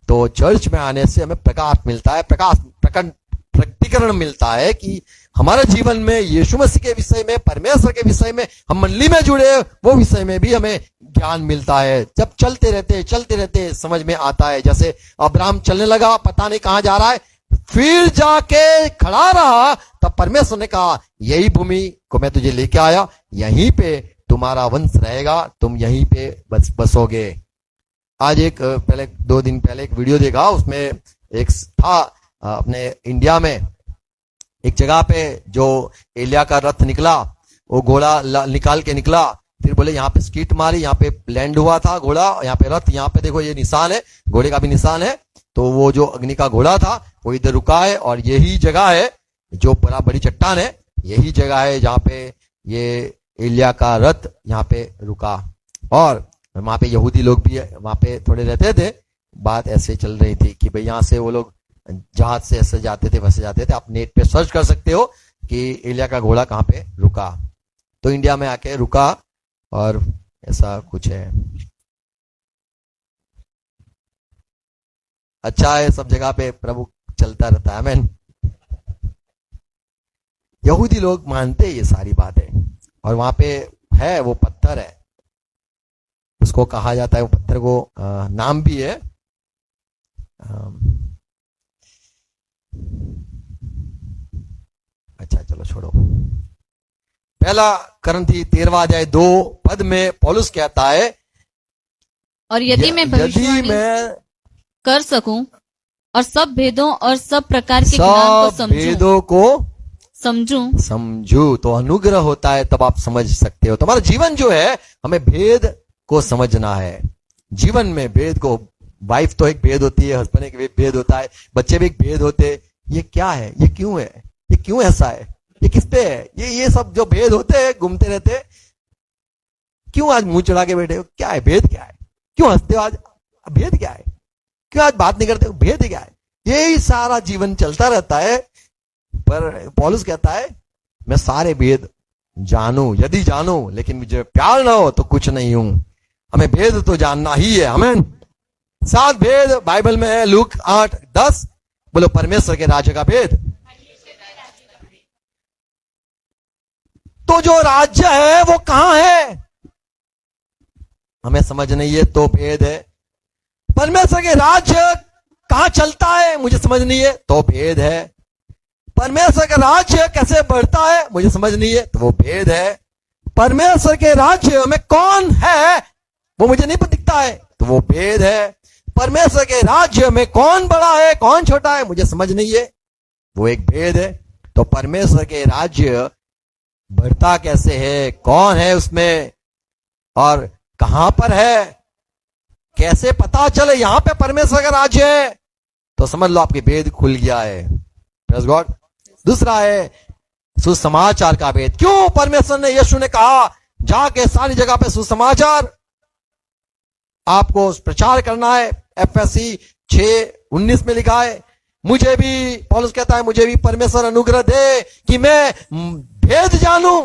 [SPEAKER 1] तो चर्च में आने से हमें प्रकाश मिलता है, प्रकटीकरण मिलता है कि हमारे जीवन में यीशु मसीह के विषय में, परमेश्वर के विषय में, हम मंडली में जुड़े वो विषय में भी हमें ज्ञान मिलता है। जब चलते रहते समझ में आता है। जैसे अब्राहम चलने लगा, पता नहीं कहां जा रहा है, फिर जाके खड़ा रहा, तब परमेश्वर ने कहा यही भूमि को मैं तुझे लेके आया, यहीं पे तुम्हारा वंश रहेगा, तुम यहीं पे बसोगे। आज एक पहले 2 दिन पहले एक वीडियो देखा, उसमें एक था अपने इंडिया में एक जगह पे जो एलिया का रथ निकला, वो घोड़ा निकाल के निकला, फिर बोले यहाँ पे स्कीट मारी, यहाँ पे लैंड हुआ था घोड़ा, यहाँ पे रथ, यहाँ पे देखो ये निशान है, घोड़े का भी निशान है। तो वो जो अग्नि का घोड़ा था वो इधर रुका है और यही जगह है जो बड़ा बड़ी चट्टान है, यही जगह है जहाँ पे ये एलिया का रथ यहाँ पे रुका। और वहां पे यहूदी लोग भी वहां पे थोड़े रहते थे। बात ऐसे चल रही थी कि भाई यहाँ से वो लोग जहाज से ऐसे जाते थे, वैसे जाते थे। आप नेट पे सर्च कर सकते हो कि एलिया का घोड़ा कहाँ पे रुका। तो इंडिया में आके रुका और ऐसा कुछ है। अच्छा है, सब जगह पे प्रभु चलता रहता है। आमीन। यहूदी लोग मानते ये सारी बातें, और वहां पे है वो पत्थर है, उसको कहा जाता है, वो पत्थर को नाम भी है, अच्छा चलो छोड़ो। पहला करंथी 13वां अध्याय 2 पद में पौलुस कहता है,
[SPEAKER 2] और यदि मैं
[SPEAKER 1] यदि
[SPEAKER 2] भविष्यवाणी
[SPEAKER 1] मैं
[SPEAKER 2] कर सकूं और सब भेदों और सब प्रकार के ज्ञान को
[SPEAKER 1] सब भेदों को समझू, तो अनुग्रह होता है, तब आप समझ सकते हो। तुम्हारा जीवन जो है, हमें भेद को समझना है। जीवन में भेद को, वाइफ तो एक भेद होती है, हस्बैंड एक भेद होता है, बच्चे भी एक भेद होते। ये क्या है, ये क्यों है, ये क्यों ऐसा है, ये किस पे है, ये सब जो भेद होते हैं घूमते रहते। क्यों आज मुंह चढ़ा के बैठे हो, क्या है भेद, क्या है, क्यों हंसते हो आज, भेद क्या है, क्यों आज बात नहीं करते हो, भेद क्या है। यही सारा जीवन चलता रहता है। पर पौलुस कहता है मैं सारे भेद जानूं, यदि जानूं, लेकिन मुझे प्यार ना हो तो कुछ नहीं हूं। हमें भेद तो जानना ही है। हमें 7 भेद बाइबल में है। लूक 8:10 बोलो परमेश्वर के राज्य का भेद। तो जो राज्य है वो कहां है, हमें समझ नहीं है, तो भेद है। परमेश्वर के राज्य कहां चलता है, मुझे समझ नहीं है, तो भेद है। परमेश्वर का राज्य कैसे बढ़ता है, मुझे समझ नहीं है, तो वो भेद है। परमेश्वर के राज्य में कौन है वो मुझे नहीं दिखता है, तो वो भेद है। परमेश्वर के राज्य में कौन बड़ा है, कौन छोटा है, मुझे समझ नहीं है, वो एक भेद है। तो परमेश्वर के राज्य बढ़ता कैसे है, कौन है उसमें, और कहां पर है, कैसे पता चले यहां पे परमेश्वर का राज्य है, तो समझ लो आपके भेद खुल गया है। Praise God. दूसरा है सुसमाचार का भेद। क्यों परमेश्वर ने, यीशु ने कहा जाके सारी जगह पे सुसमाचार आपको प्रचार करना है। एफएससी 6:19 में लिखा है, मुझे भी, पौलुस कहता है, मुझे भी परमेश्वर अनुग्रह दे कि मैं भेद जानूं,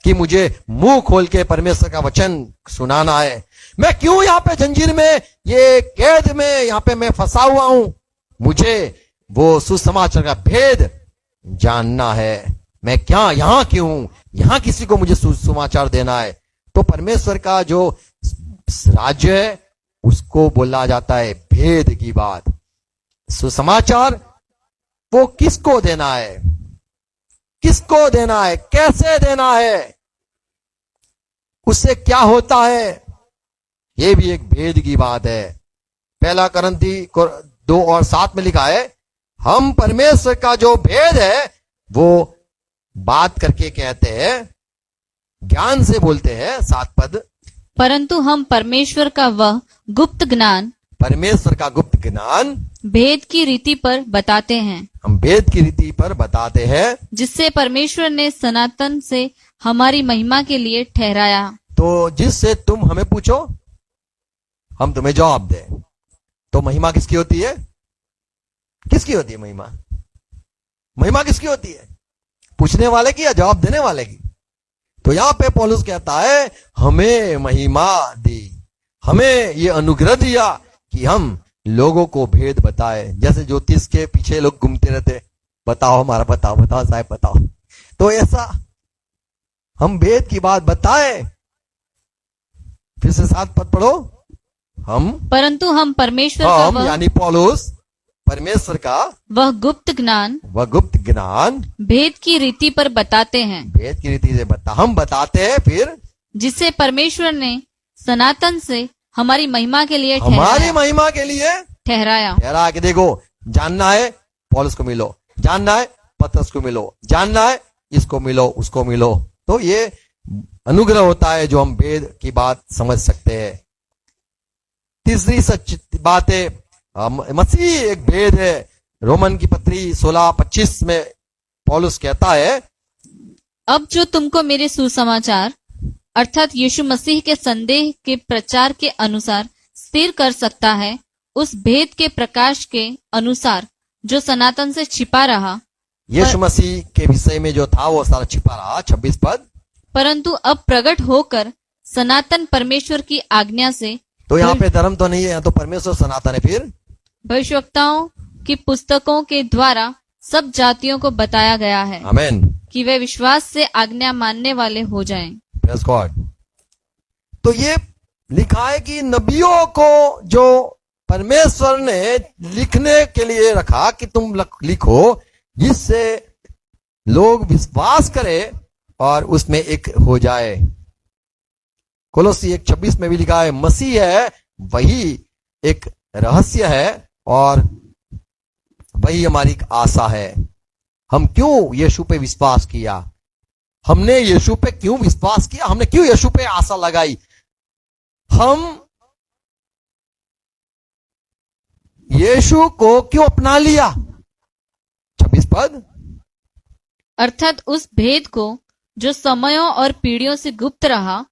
[SPEAKER 1] कि मुझे मुंह खोल के परमेश्वर का वचन सुनाना है। मैं क्यों यहां पे जंजीर में, ये कैद में यहां पे मैं फंसा हुआ हूं, मुझे वो सुसमाचार का भेद जानना है। मैं क्या यहां क्यों हूं, यहां किसी को मुझे सुसमाचार देना है। तो परमेश्वर का जो राज्य है उसको बोला जाता है भेद की बात। सुसमाचार वो किसको देना है, किसको देना है, कैसे देना है, उससे क्या होता है, ये भी एक भेद की बात है। पहला करंती 2:7 में लिखा है, हम परमेश्वर का जो भेद है वो बात करके कहते हैं, ज्ञान से बोलते हैं। 7 पद,
[SPEAKER 2] परंतु हम परमेश्वर का वह गुप्त ज्ञान,
[SPEAKER 1] परमेश्वर का गुप्त ज्ञान
[SPEAKER 2] भेद की रीति पर बताते हैं,
[SPEAKER 1] हम भेद की रीति पर बताते हैं,
[SPEAKER 2] जिससे परमेश्वर ने सनातन से हमारी महिमा के लिए ठहराया।
[SPEAKER 1] तो जिससे तुम हमें पूछो हम तुम्हें जवाब दें। तो महिमा किसकी होती है, किसकी होती है महिमा, महिमा किसकी होती है, पूछने वाले की या जवाब देने वाले की। तो यहां पे पौलुस कहता है हमें महिमा दी, हमें ये अनुग्रह दिया कि हम लोगों को भेद बताए। जैसे ज्योतिष के पीछे लोग घूमते रहते, बताओ हमारा, बताओ बताओ साहब बताओ, तो ऐसा हम भेद की बात बताए। फिर से 7 पद पढ़ो, हम,
[SPEAKER 2] परंतु हम परमेश्वर का
[SPEAKER 1] हम
[SPEAKER 2] वह,
[SPEAKER 1] यानी पौलुस परमेश्वर का
[SPEAKER 2] वह गुप्त ज्ञान
[SPEAKER 1] वह गुप्त ज्ञान
[SPEAKER 2] भेद की रीति पर बताते हैं,
[SPEAKER 1] भेद की रीति से हम बताते हैं, फिर
[SPEAKER 2] जिससे परमेश्वर ने सनातन से हमारी महिमा के लिए
[SPEAKER 1] हमारी महिमा के लिए
[SPEAKER 2] ठहराया।
[SPEAKER 1] ठहरा के। देखो, जानना है पौलुस को मिलो, जानना है पतरस को मिलो, जानना है इसको मिलो उसको मिलो, तो ये अनुग्रह होता है जो हम भेद की बात समझ सकते हैं। तीसरी सच बात है, मसीह एक भेद है। रोमन की पत्री 16:25 में पौलुस कहता है,
[SPEAKER 2] अब जो तुमको मेरे सुसमाचार अर्थात यीशु मसीह के संदेह के प्रचार के अनुसार स्थिर कर सकता है, उस भेद के प्रकाश के अनुसार जो सनातन से छिपा रहा,
[SPEAKER 1] यीशु मसीह के विषय में जो था वो सारा छिपा रहा। 26 पद,
[SPEAKER 2] परंतु अब प्रकट होकर सनातन परमेश्वर की आज्ञा से,
[SPEAKER 1] तो यहाँ पे धर्म तो नहीं है, यहाँ तो परमेश्वर सनातन है। फिर
[SPEAKER 2] भविष्यवक्ताओं की पुस्तकों के द्वारा सब जातियों को बताया गया है
[SPEAKER 1] आमेन,
[SPEAKER 2] कि वे विश्वास से आज्ञा मानने वाले हो जाएं।
[SPEAKER 1] Praise God. तो ये लिखा है कि नबियों को जो परमेश्वर ने लिखने के लिए रखा कि तुम लिखो, जिससे लोग विश्वास करें और उसमें एक हो जाए। कोलोसी 1:26 में भी लिखा है, मसीह है वही एक रहस्य है और वही हमारी एक आशा है। हम क्यों यीशु पे विश्वास किया, हमने यीशु पे क्यों विश्वास किया, हमने क्यों यीशु पे आशा लगाई, हम यीशु को क्यों अपना लिया। 26 पद,
[SPEAKER 2] अर्थात उस भेद को जो समयों और पीढ़ियों से गुप्त रहा,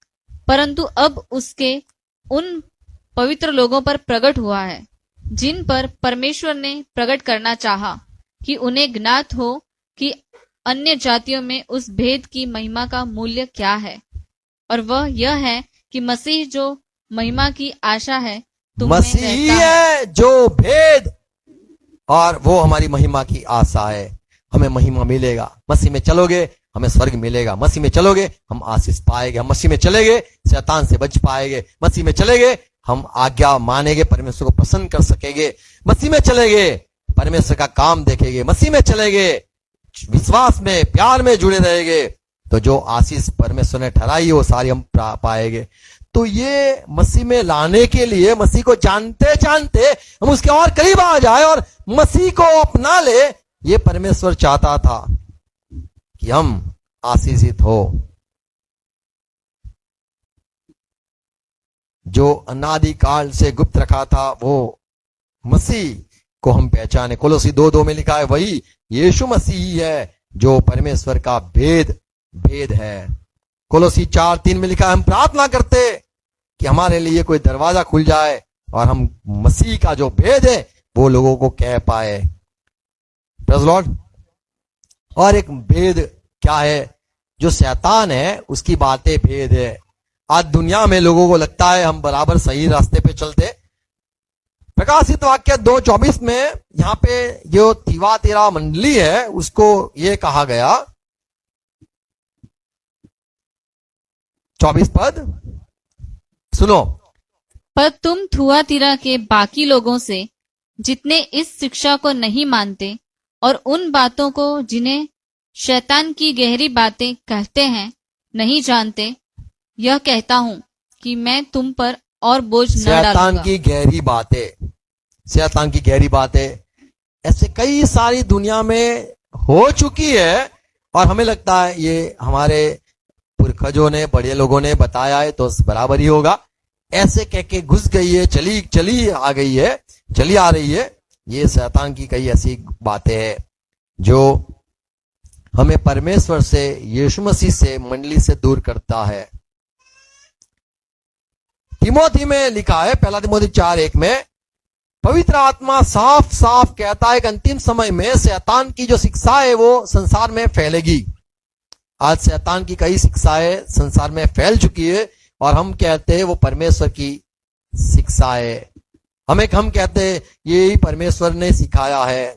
[SPEAKER 2] परंतु अब उसके उन पवित्र लोगों पर प्रकट हुआ है, जिन पर परमेश्वर ने प्रकट करना चाहा, कि उन्हें ज्ञात हो कि अन्य जातियों में उस भेद की महिमा का मूल्य क्या है, और वह यह है कि मसीह जो महिमा की आशा है तुम्हें
[SPEAKER 1] मसीह
[SPEAKER 2] रहता
[SPEAKER 1] है जो भेद, और वो हमारी महिमा की आशा है। हमें महिमा मिलेगा, मसीह में चलोगे हमें स्वर्ग मिलेगा, मसीह में चलोगे हम आशीष पाएंगे, हम मसीह में चलेंगे शैतान से बच पाएंगे, मसीह में चलेंगे हम आज्ञा मानेंगे, परमेश्वर को प्रसन्न कर सकेंगे, मसीह में चलेंगे परमेश्वर का काम देखेंगे, मसीह में चलेंगे विश्वास में प्यार में जुड़े रहेंगे, तो जो आशीष परमेश्वर ने ठहराई वो सारी हम पाएंगे। तो ये मसीह में लाने के लिए, मसीह को जानते जानते हम उसके और करीब आ जाए और मसीह को अपना ले, ये परमेश्वर चाहता था कि हम आशीषित हो। जो अनादिकाल से गुप्त रखा था वो मसीह को हम पहचाने। कोलोसी 2:2 में लिखा है वही यीशु मसीह ही है जो परमेश्वर का भेद है। कोलोसी 4:3 में लिखा है हम प्रार्थना करते कि हमारे लिए कोई दरवाजा खुल जाए और हम मसीह का जो भेद है वो लोगों को कह पाए। Praise Lord. और एक भेद क्या है? जो शैतान है उसकी बातें भेद है। आज दुनिया में लोगों को लगता है हम बराबर सही रास्ते पे चलते। प्रकाशित वाक्य 2:24 में यहां पे जो थियातीरा मंडली है उसको ये कहा गया, 24 पद सुनो।
[SPEAKER 2] पर तुम थुआतीरा के बाकी लोगों से जितने इस शिक्षा को नहीं मानते और उन बातों को जिन्हें शैतान की गहरी बातें कहते हैं नहीं जानते, यह कहता हूं कि मैं तुम पर और बोझ न
[SPEAKER 1] शैतान
[SPEAKER 2] डालूंगा।
[SPEAKER 1] की गहरी बातें, शैतान की गहरी बातें ऐसे कई सारी दुनिया में हो चुकी है और हमें लगता है ये हमारे पुरखजों ने, बड़े लोगों ने बताया है तो बराबर ही होगा। ऐसे कह के घुस गई है, चली आ गई है, चली आ रही है। ये शैतान की कई ऐसी बातें हैं जो हमें परमेश्वर से, यीशु मसीह से, मंडली से दूर करता है। तिमोथी में लिखा है, 1 तिमोथी 4:1 में पवित्र आत्मा साफ साफ कहता है कि अंतिम समय में शैतान की जो शिक्षा है वो संसार में फैलेगी। आज शैतान की कई शिक्षाएं संसार में फैल चुकी है और हम कहते हैं वो परमेश्वर की शिक्षा है। हम कहते हैं ये परमेश्वर ने सिखाया है।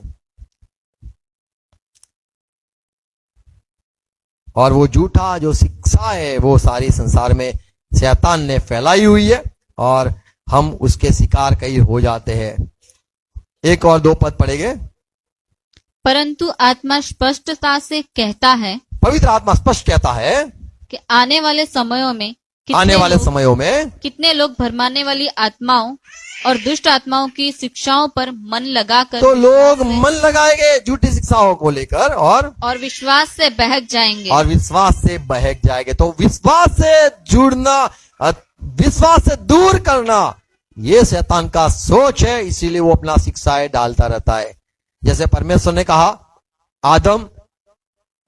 [SPEAKER 1] और वो झूठा जो शिक्षा है वो सारी संसार में शैतान ने फैलाई हुई है और हम उसके शिकार कई हो जाते हैं। 1 और 2 पद पढ़ेंगे।
[SPEAKER 2] परंतु आत्मा स्पष्टता से कहता है,
[SPEAKER 1] पवित्र आत्मा स्पष्ट कहता है
[SPEAKER 2] कि आने वाले समयों में कितने लोग भरमाने वाली आत्माओं और दुष्ट आत्माओं की शिक्षाओं पर मन लगाकर
[SPEAKER 1] तो लोग मन लगाएंगे झूठी शिक्षाओं को लेकर और
[SPEAKER 2] विश्वास से बहक जाएंगे।
[SPEAKER 1] तो विश्वास से जुड़ना, विश्वास से दूर करना ये शैतान का सोच है। इसीलिए वो अपना शिक्षाएं डालता रहता है। जैसे परमेश्वर ने कहा आदम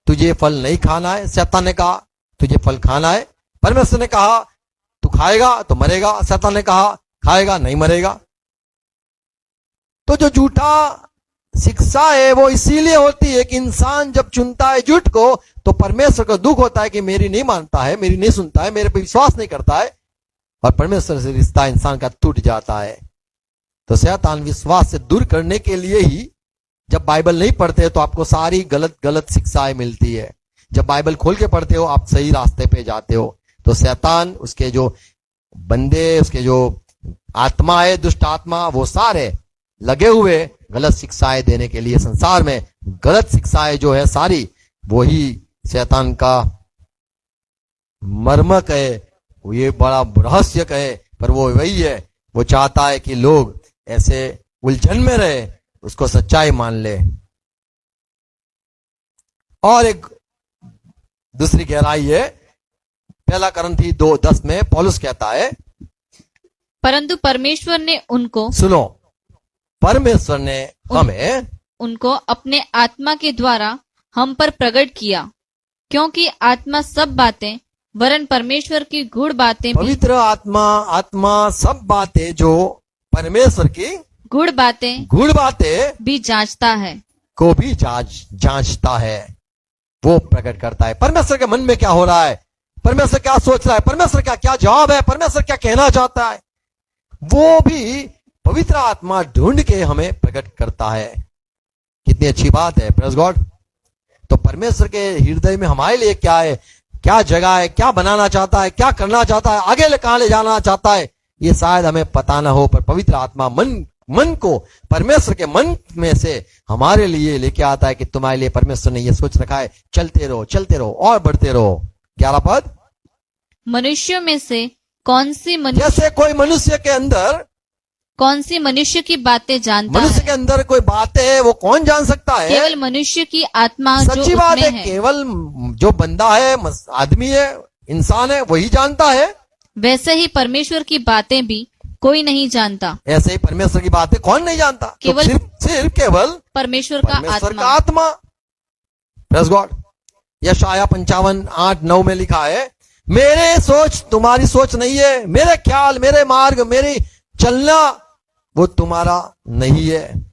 [SPEAKER 1] तुझे फल नहीं खाना है, शैतान ने कहा तुझे फल खाना है। परमेश्वर ने कहा तू खाएगा तो मरेगा, शैतान ने कहा खाएगा नहीं मरेगा। तो जो झूठा शिक्षा है वो इसीलिए होती है कि इंसान जब चुनता है झूठ को तो परमेश्वर को दुख होता है कि मेरी नहीं मानता है, मेरी नहीं सुनता है, मेरे पे विश्वास नहीं करता है और परमेश्वर से रिश्ता इंसान का टूट जाता है। तो शैतान विश्वास से दूर करने के लिए ही जब बाइबल नहीं पढ़ते तो आपको सारी गलत शिक्षाएं मिलती है। जब बाइबल खोल के पढ़ते हो आप सही रास्ते पे जाते हो। तो शैतान, उसके जो बंदे, उसके जो आत्मा है, दुष्ट आत्मा, वो सारे लगे हुए गलत शिक्षाएं देने के लिए। संसार में गलत शिक्षाएं जो है सारी वही शैतान का मर्मक है, ये बड़ा रहस्य है, पर वो वही है। वो चाहता है कि लोग ऐसे उलझन में रहे, उसको सच्चाई मान ले। और एक दूसरी गहराई है, 1 कुरिन्थी 2:10 में पौलुस कहता है
[SPEAKER 2] परंतु परमेश्वर ने उनको,
[SPEAKER 1] सुनो, परमेश्वर ने हमें
[SPEAKER 2] उनको अपने आत्मा के द्वारा हम पर प्रकट किया, क्योंकि आत्मा सब बातें वरन परमेश्वर की गूढ़ बातें,
[SPEAKER 1] पवित्र आत्मा सब बातें जो परमेश्वर की
[SPEAKER 2] गूढ़ बातें भी जांचता है,
[SPEAKER 1] को भी जांचता है, वो प्रकट करता है। परमेश्वर के मन में क्या हो रहा है, परमेश्वर क्या सोच रहा है, परमेश्वर का क्या जवाब है, परमेश्वर क्या कहना चाहता है, वो भी पवित्र आत्मा ढूंढ के हमें प्रकट करता है। कितनी अच्छी बात है, प्रेज़ गॉड। तो परमेश्वर के हृदय में हमारे लिए क्या है, क्या जगह है, क्या बनाना चाहता है, क्या करना चाहता है, आगे कहां ले जाना चाहता है, ये शायद हमें पता ना हो, पर पवित्र आत्मा मन को परमेश्वर के मन में से हमारे लिए लेके आता है कि तुम्हारे लिए परमेश्वर ने ये सोच रखा है, चलते रहो और बढ़ते रहो। 11 पद,
[SPEAKER 2] मनुष्यों में से
[SPEAKER 1] जैसे कोई मनुष्य के अंदर
[SPEAKER 2] कौन सी मनुष्य की बातें जानता
[SPEAKER 1] मनुष्य
[SPEAKER 2] है,
[SPEAKER 1] के अंदर कोई बातें है वो कौन जान सकता है?
[SPEAKER 2] केवल मनुष्य की आत्मा जो
[SPEAKER 1] सच्ची बात है,
[SPEAKER 2] उसमें है,
[SPEAKER 1] केवल जो बंदा है, आदमी है, इंसान है, वही जानता है।
[SPEAKER 2] वैसे ही परमेश्वर की बातें भी कोई नहीं जानता,
[SPEAKER 1] ऐसे ही परमेश्वर की बातें कौन नहीं जानता? तो
[SPEAKER 2] केवल-
[SPEAKER 1] सिर्फ केवल
[SPEAKER 2] परमेश्वर का
[SPEAKER 1] परमेश्वर का
[SPEAKER 2] आत्मा।
[SPEAKER 1] आत्मा। Praise God. यशाया 55:8-9 में लिखा है, मेरे सोच तुम्हारी सोच नहीं है, मेरे ख्याल, मेरे मार्ग, मेरी चलना वो तुम्हारा नहीं है।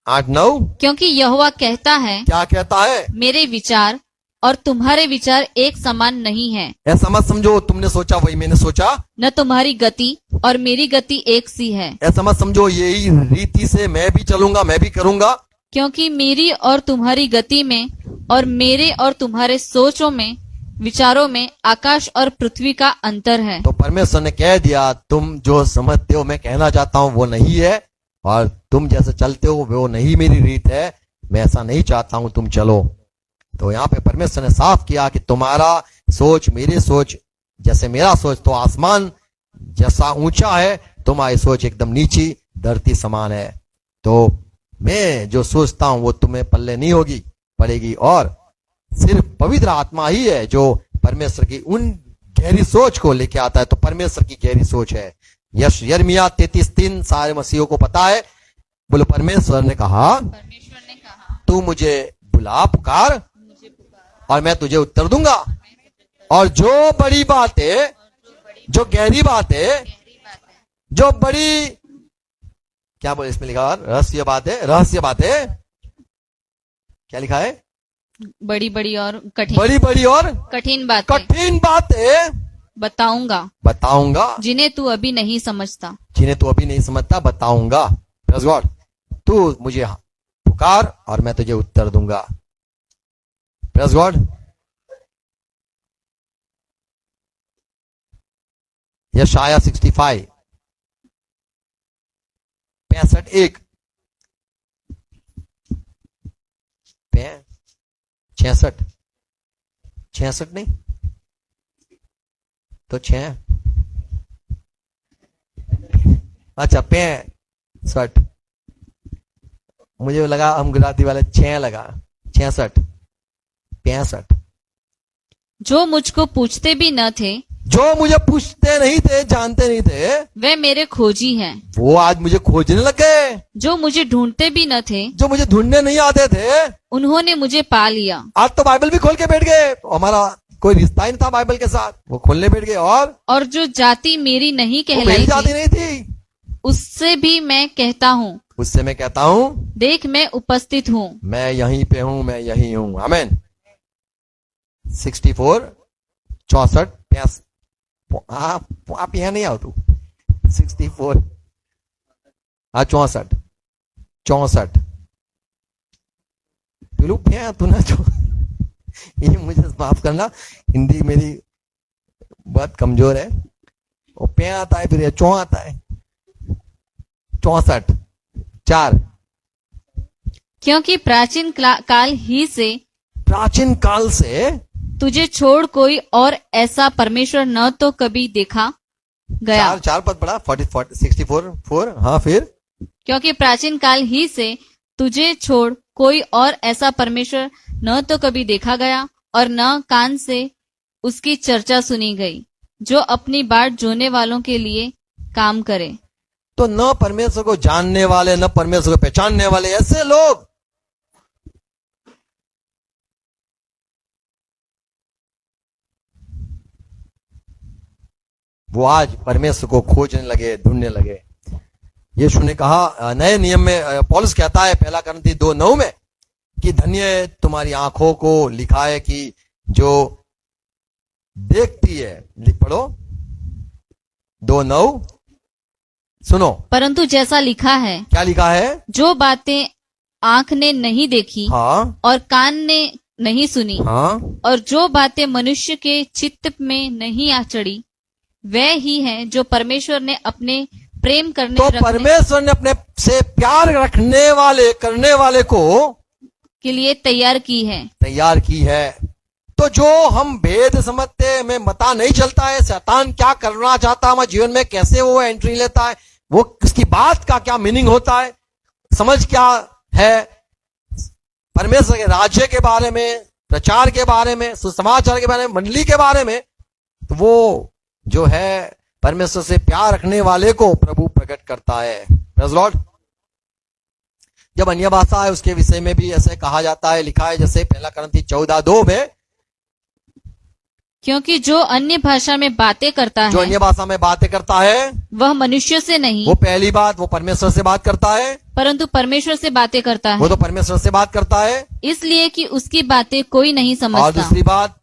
[SPEAKER 1] 8-9
[SPEAKER 2] क्योंकि यहोवा कहता है,
[SPEAKER 1] क्या कहता है?
[SPEAKER 2] मेरे विचार और तुम्हारे विचार एक समान नहीं है,
[SPEAKER 1] ऐसा मत समझो तुमने सोचा वही मैंने सोचा,
[SPEAKER 2] न तुम्हारी गति और मेरी गति एक सी है।
[SPEAKER 1] ऐसा मत समझो यही रीति से मैं भी चलूंगा, मैं भी करूंगा।
[SPEAKER 2] क्योंकि मेरी और तुम्हारी गति में और मेरे और तुम्हारे सोचों में, विचारों में आकाश और पृथ्वी का अंतर है।
[SPEAKER 1] तो परमेश्वर ने कह दिया, तुम जो समझते हो मैं कहना चाहता हूं वो नहीं है, और तुम जैसे चलते हो वो नहीं मेरी रीत है, मैं ऐसा नहीं चाहता हूं तुम चलो। तो यहाँ पे परमेश्वर ने साफ किया कि तुम्हारा सोच मेरी सोच जैसे, मेरा सोच तो आसमान जैसा ऊंचा है, तुम्हारी सोच एकदम नीची धरती समान है। तो मैं जो सोचता हूं वो तुम्हें पल्ले नहीं होगी पड़ेगी, और सिर्फ पवित्र आत्मा ही है जो परमेश्वर की उन गहरी सोच को लेके आता है। तो परमेश्वर की गहरी सोच है। यिर्मयाह 33:3 सारे मसीहों को पता है। बोलो, परमेश्वर ने कहा,
[SPEAKER 2] परमेश्वर ने कहा,
[SPEAKER 1] तू मुझे बुला पुकार और मैं तुझे उत्तर दूंगा, और जो बड़ी बातें, जो गहरी बातें, जो बड़ी, क्या बोले इसमें लिखा, रहस्य बातें क्या लिखा है?
[SPEAKER 2] बड़ी बड़ी और
[SPEAKER 1] बड़ी बड़ी और
[SPEAKER 2] कठिन बातें
[SPEAKER 1] कठिन बातें
[SPEAKER 2] बताऊंगा, जिन्हें तू अभी नहीं समझता।
[SPEAKER 1] जिन्हें तू अभी नहीं समझता बताऊंगा। Praise God. तू मुझे पुकार और मैं तुझे उत्तर दूंगा। Praise God. यशाया 65 65:1 66 नहीं तो 6, अच्छा 65, मुझे लगा हम गुजराती वाले 6 लगा, 66 65।
[SPEAKER 2] जो मुझको पूछते भी न थे,
[SPEAKER 1] जो मुझे पूछते नहीं थे, जानते नहीं थे,
[SPEAKER 2] वे मेरे खोजी हैं।
[SPEAKER 1] वो आज मुझे खोजने लग गए।
[SPEAKER 2] जो मुझे ढूंढते भी न थे,
[SPEAKER 1] जो मुझे ढूंढने नहीं आते थे,
[SPEAKER 2] उन्होंने मुझे पा लिया।
[SPEAKER 1] आज तो बाइबल भी खोल के बैठ गए। हमारा कोई रिश्ता ही नहीं था बाइबल के साथ, वो खोलने बैठ गए। और
[SPEAKER 2] जो जाति मेरी नहीं
[SPEAKER 1] वो मेरी
[SPEAKER 2] कहलाई
[SPEAKER 1] जाति
[SPEAKER 2] थी,
[SPEAKER 1] नहीं थी,
[SPEAKER 2] उससे भी मैं कहता हूँ,
[SPEAKER 1] उससे मैं कहता हूँ,
[SPEAKER 2] देख मैं उपस्थित हूँ।
[SPEAKER 1] मैं यहीं पे हूं, मैं यहीं हूं। आमीन। 64 64 आप यहां नहीं आओ तू। 64 64 64 बिलू तू ना जो ये मुझे माफ करना, हिंदी मेरी बहुत कमजोर है। वो पे आता है फिर चौ आता है। 64 4।
[SPEAKER 2] क्योंकि प्राचीन काल ही से,
[SPEAKER 1] प्राचीन काल से
[SPEAKER 2] तुझे छोड़ कोई और ऐसा परमेश्वर न तो कभी देखा गया।
[SPEAKER 1] 4 पद पड़ा 64 4। हाँ फिर,
[SPEAKER 2] क्योंकि प्राचीन काल ही से तुझे छोड़ कोई और ऐसा परमेश्वर न तो कभी देखा गया और न कान से उसकी चर्चा सुनी गई, जो अपनी बाट जोने वालों के लिए काम करे।
[SPEAKER 1] तो न परमेश्वर को जानने वाले, न परमेश्वर को पहचानने वाले ऐसे लोग वो आज परमेश्वर को खोजने लगे, ढूंढने लगे। यीशु ने कहा नए नियम में, पौलुस कहता है 1 कुरिन्थी 2:9 में कि धन्य तुम्हारी आंखों को लिखा है कि जो देखती है। लिख पढ़ो 2:9 सुनो।
[SPEAKER 2] परंतु जैसा लिखा है,
[SPEAKER 1] क्या लिखा है?
[SPEAKER 2] जो बातें आंख ने नहीं देखी
[SPEAKER 1] हाँ
[SPEAKER 2] और कान ने नहीं सुनी,
[SPEAKER 1] हाँ,
[SPEAKER 2] और जो बातें मनुष्य के चित्त में नहीं आ चढ़ी, वह ही है जो परमेश्वर ने अपने प्रेम करने
[SPEAKER 1] तो
[SPEAKER 2] रखने
[SPEAKER 1] परमेश्वर ने अपने से प्यार रखने वाले, करने वाले को
[SPEAKER 2] के लिए तैयार की है।
[SPEAKER 1] तैयार की है। तो जो हम भेद समझते हैं, हमें पता नहीं चलता है शैतान क्या करना चाहता है हमारे जीवन में, कैसे वो एंट्री लेता है, वो उसकी बात का क्या मीनिंग होता है, समझ क्या है परमेश्वर के राज्य के बारे में, प्रचार के बारे में, सुसमाचार के बारे में, मंडली के बारे में, तो वो जो है परमेश्वर से प्यार रखने वाले को प्रभु प्रकट करता है। Praise Lord. जब अन्य भाषा है उसके विषय में भी ऐसे कहा जाता है, लिखा है जैसे 1 कुरिन्थी 14:2 में,
[SPEAKER 2] क्योंकि जो अन्य भाषा में बातें करता
[SPEAKER 1] जो
[SPEAKER 2] है
[SPEAKER 1] अन्य भाषा में बातें करता है
[SPEAKER 2] वह मनुष्य से नहीं
[SPEAKER 1] वो पहली बात वो परमेश्वर से बात करता है,
[SPEAKER 2] परंतु परमेश्वर से बातें करता
[SPEAKER 1] वो
[SPEAKER 2] है,
[SPEAKER 1] तो परमेश्वर से बात करता है।
[SPEAKER 2] इसलिए कि उसकी बातें कोई नहीं
[SPEAKER 1] और
[SPEAKER 2] समझता,
[SPEAKER 1] दूसरी बात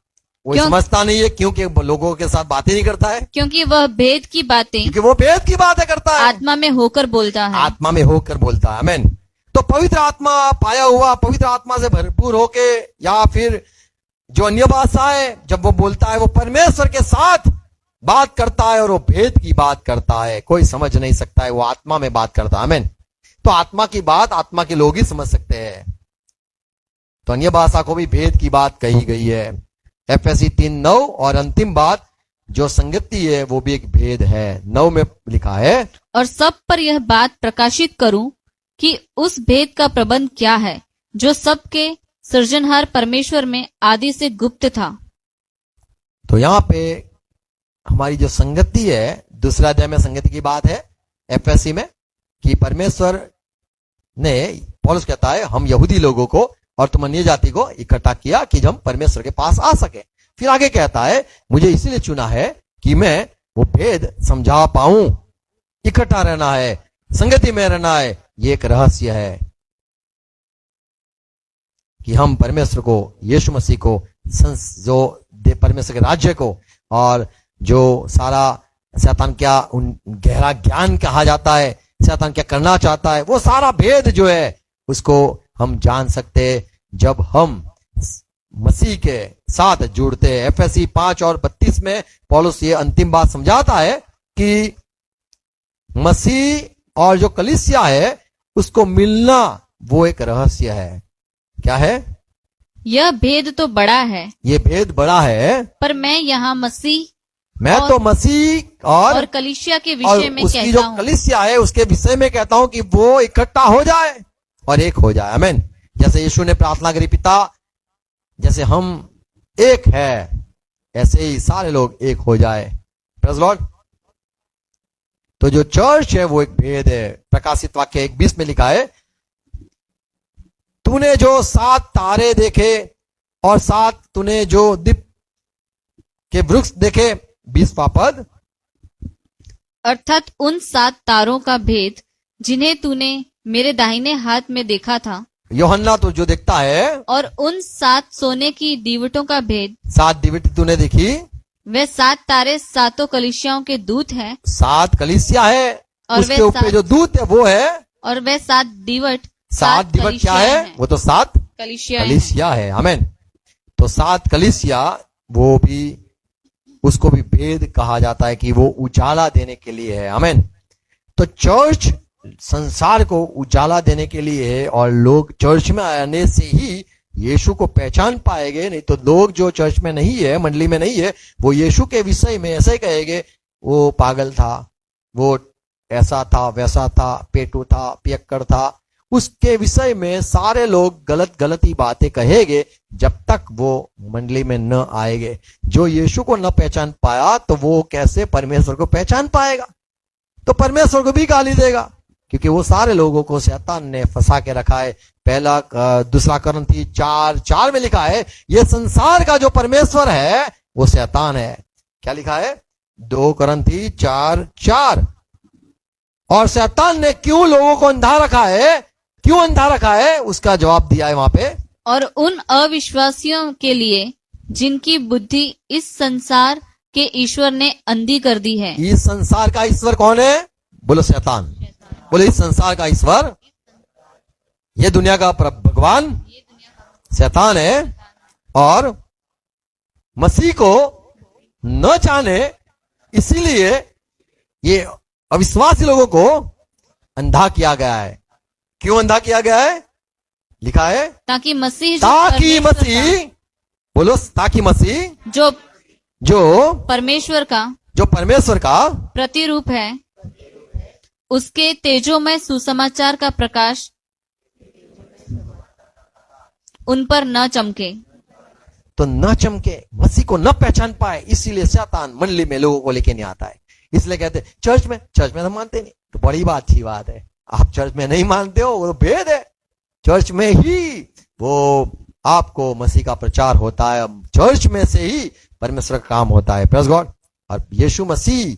[SPEAKER 1] वो
[SPEAKER 2] क्यों?
[SPEAKER 1] समझता नहीं है, क्योंकि वो लोगों के साथ बातें नहीं करता है,
[SPEAKER 2] क्योंकि वह भेद की बातें
[SPEAKER 1] क्योंकि वो भेद की बातें करता है,
[SPEAKER 2] आत्मा में होकर बोलता है।
[SPEAKER 1] आत्मा में होकर बोलता है। आमीन। तो पवित्र आत्मा पाया हुआ, पवित्र आत्मा से भरपूर होके, या फिर जो अन्य भाषा है जब वो बोलता है वो परमेश्वर के साथ बात करता है और वो भेद की बात करता है, कोई समझ नहीं सकता है, वो आत्मा में बात करता है। आमीन। तो आत्मा की बात आत्मा के लोग ही समझ सकते हैं। तो अन्य भाषा को भी भेद की बात कही गई है। एफएसी 3:9 और अंतिम बात जो संगति है वो भी एक भेद है। 9 में लिखा है,
[SPEAKER 2] और सब पर यह बात प्रकाशित करूं कि उस भेद का प्रबंध क्या है जो सबके सृजनहार परमेश्वर में आदि से गुप्त था।
[SPEAKER 1] तो यहां पे हमारी जो संगति है, दूसरा अध्याय में संगति की बात है एफएससी में, कि परमेश्वर ने, पौलुस कहता है, हम यहूदी लोगों को और तुम अन्य जाति को इकट्ठा किया कि हम परमेश्वर के पास आ सके। फिर आगे कहता है, मुझे इसीलिए चुना है कि मैं वो भेद समझा पाऊं। इकट्ठा रहना है, संगति में रहना है, ये एक रहस्य है कि हम परमेश्वर को, यीशु मसीह को, जो परमेश्वर के राज्य को, और जो सारा शैतान क्या उन गहरा ज्ञान कहा जाता है, शैतान क्या करना चाहता है, वो सारा भेद जो है उसको हम जान सकते जब हम मसीह के साथ जुड़ते हैं। एफएससी 5 और 32 में पौलुस ये अंतिम बात समझाता है कि मसीह और जो कलीसिया है उसको मिलना वो एक रहस्य है। क्या है?
[SPEAKER 2] यह भेद तो बड़ा है,
[SPEAKER 1] ये भेद बड़ा है,
[SPEAKER 2] पर मैं यहाँ मसीह
[SPEAKER 1] मैं तो मसीह और
[SPEAKER 2] कलीसिया के
[SPEAKER 1] और
[SPEAKER 2] विषय में
[SPEAKER 1] उसकी
[SPEAKER 2] कहता
[SPEAKER 1] जो
[SPEAKER 2] हूँ।
[SPEAKER 1] कलीसिया है उसके विषय में कहता हूं कि वो इकट्ठा हो जाए और एक हो जाए। आमीन। जैसे यीशु ने प्रार्थना करी, पिता जैसे हम एक है ऐसे ही सारे लोग एक हो जाए। Praise Lord. तो जो चर्च है वो एक भेद है। प्रकाशित वाक्य 1:20 में लिखा है, तूने जो 7 तारे देखे और 7 तूने जो दीप के वृक्ष देखे, 20वां पद,
[SPEAKER 2] अर्थात उन 7 तारों का भेद जिन्हें तूने मेरे दाहिने हाथ में देखा था,
[SPEAKER 1] यूहन्ना तो जो देखता है,
[SPEAKER 2] और उन 7 सोने की दीवटों का भेद,
[SPEAKER 1] 7 दीवट तूने देखी,
[SPEAKER 2] वे 7 तारे 7 कलीसियाओं के दूत हैं,
[SPEAKER 1] 7 कलीसिया है,
[SPEAKER 2] और
[SPEAKER 1] उसके
[SPEAKER 2] वे
[SPEAKER 1] ऊपर
[SPEAKER 2] 7
[SPEAKER 1] जो दूत है वो है,
[SPEAKER 2] और वे 7 दीवट
[SPEAKER 1] 7 दीवट क्या है? वो तो 7
[SPEAKER 2] कलीसिया हैं।
[SPEAKER 1] कलीसिया है। आमीन। तो 7 कलीसिया, वो भी, उसको भी भेद कहा जाता है कि वो उजाला देने के लिए है। आमीन। तो चर्च संसार को उजाला देने के लिए है, और लोग चर्च में आने से ही यीशु को पहचान पाएंगे। नहीं तो लोग जो चर्च में नहीं है, मंडली में नहीं है, वो यीशु के विषय में ऐसे ही कहेंगे, वो पागल था, वो ऐसा था, वैसा था, पेटू था, पियक्कड़ था। उसके विषय में सारे लोग गलत ही बातें कहेंगे जब तक वो मंडली में न आएंगे। जो यीशु को न पहचान पाया तो वो कैसे परमेश्वर को पहचान पाएगा? तो परमेश्वर को भी गाली देगा, क्योंकि वो सारे लोगों को शैतान ने फंसा के रखा है। 2 कुरिन्थी 4:4 में लिखा है, ये संसार का जो परमेश्वर है वो शैतान है। क्या लिखा है? 2 कुरिन्थी 4:4। और शैतान ने क्यों लोगों को अंधा रखा है, क्यों अंधा रखा है, उसका जवाब दिया है वहां पे।
[SPEAKER 2] और उन अविश्वासियों के लिए जिनकी बुद्धि इस संसार के ईश्वर ने अंधी कर दी है।
[SPEAKER 1] इस संसार का ईश्वर कौन है? बोलो शैतान। बोलो इस संसार का ईश्वर, ये दुनिया का भगवान शैतान है, और मसीह को न जाने इसीलिए ये अविश्वासी लोगों को अंधा किया गया है। क्यों अंधा किया गया है? लिखा है,
[SPEAKER 2] ताकि मसीह
[SPEAKER 1] बोलो, ताकि मसीह
[SPEAKER 2] जो परमेश्वर का प्रतिरूप है, उसके तेजोमय सुसमाचार का प्रकाश उन पर न चमके।
[SPEAKER 1] तो न चमके, मसीह को न पहचान पाए, इसीलिए शैतान मंडली में लोगों को लेके नहीं आता है। इसलिए कहते हैं चर्च में तो मानते नहीं, तो बड़ी बात अच्छी बात है। आप चर्च में नहीं मानते हो, वो भेद है। चर्च में ही वो आपको मसीह का प्रचार होता है, चर्च में से ही परमेश्वर का काम होता है। Praise God. और यीशु मसीह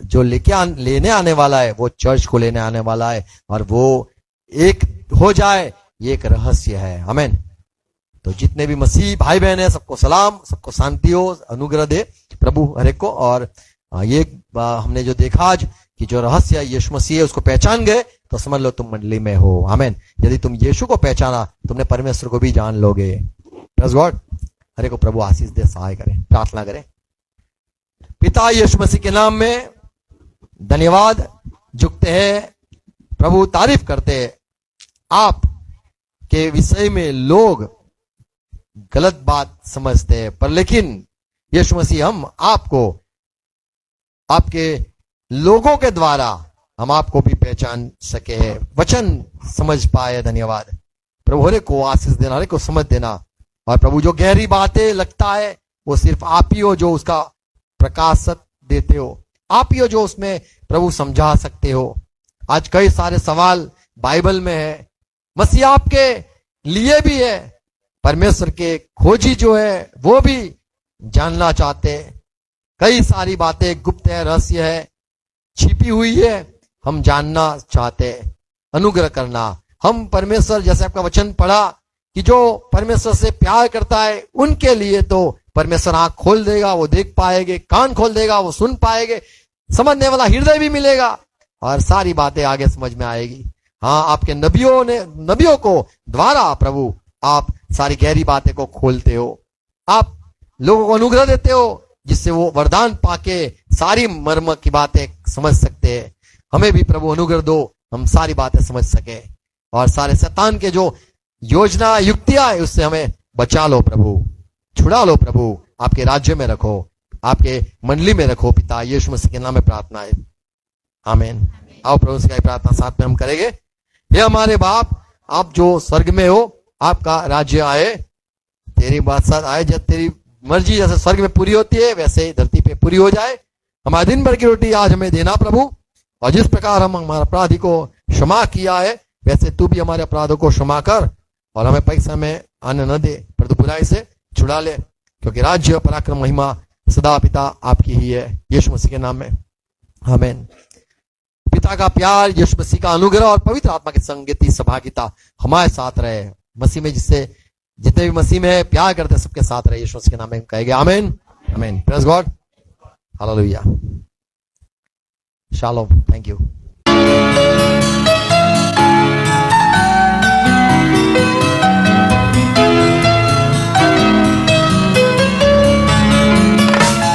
[SPEAKER 1] जो लेने आने वाला है, वो चर्च को लेने आने वाला है, और वो एक हो जाए, ये एक रहस्य है। आमीन। तो जितने भी मसीह भाई बहन है, सबको सलाम, सबको शांति हो, अनुग्रह दे प्रभु हर एक को। और ये हमने जो देखा आज कि जो रहस्य यीशु मसीह है, उसको पहचान गए तो समझ लो तुम मंडली में हो। आमीन। यदि तुम यीशु को पहचाना, तुमने परमेश्वर को भी जान लोगे। Praise God. हर एक को प्रभु आशीष दे, सहाय करें। प्रार्थना करें। पिता यीशु मसीह के नाम में धन्यवाद झुकते हैं प्रभु, तारीफ करते हैं। आप के विषय में लोग गलत बात समझते हैं, पर लेकिन यीशु मसीह हम आपको, आपके लोगों के द्वारा हम आपको भी पहचान सके हैं, वचन समझ पाए। धन्यवाद प्रभु। हरे को आशीष देना, हरे को समझ देना। और प्रभु जो गहरी बातें लगता है, वो सिर्फ आप ही हो जो उसका प्रकाशक देते हो, आप ही हो जो उसमें प्रभु समझा सकते हो। आज कई सारे सवाल बाइबल में है, मसीह आपके लिए भी है, परमेश्वर के खोजी जो है वो भी जानना चाहते हैं। कई सारी बातें गुप्त है, रहस्य है, छिपी हुई है, हम जानना चाहते हैं। अनुग्रह करना। हम परमेश्वर, जैसे आपका वचन पढ़ा कि जो परमेश्वर से प्यार करता है उनके लिए तो परमेश्वर आंख खोल देगा, वो देख पाएंगे, कान खोल देगा, वो सुन पाएंगे, समझने वाला हृदय भी मिलेगा, और सारी बातें आगे समझ में आएगी। हाँ, आपके नबियों को द्वारा प्रभु आप सारी गहरी बातें को खोलते हो, आप लोगों को अनुग्रह देते हो, जिससे वो वरदान पाके सारी मर्म की बातें समझ सकते हैं। हमें भी प्रभु अनुग्रह दो, हम सारी बातें समझ सके, और सारे शैतान के जो योजना युक्तियां है उससे हमें बचा लो प्रभु, छुड़ा लो प्रभु, आपके राज्य में रखो, आपके मंडली में रखो। पिता यीशु मसीह के नाम में प्रार्थना है, आमीन। आओ प्रभु से प्रार्थना साथ में हम करेंगे। हे हमारे बाप, आप जो स्वर्ग में हो, आपका राज्य आए, तेरी बादशाह आए, जब तेरी मर्जी जैसे स्वर्ग में पूरी होती है वैसे ही धरती पे पूरी हो जाए। हमारे दिन भर की रोटी आज हमें देना प्रभु, और जिस प्रकार हम हमारे अपराधी को क्षमा किया है, वैसे तू भी हमारे अपराधों को क्षमा कर, और हमें परीक्षा में आने न दे, परंतु बुराई से छुड़ा ले, क्योंकि राज्य, पराक्रम, महिमा सदा पिता आपकी ही है। यीशु मसीह के नाम में आमीन। पिता का प्यार, यीशु मसीह का अनुग्रह और पवित्र आत्मा की संगति, सहभागिता हमारे साथ रहे। मसीह में जिससे जितने भी मसीह में प्यार करते सबके साथ रहे, यीशु मसीह के नाम में कहेंगे आमीन, आमीन। Praise God, hallelujah, shalom, thank you.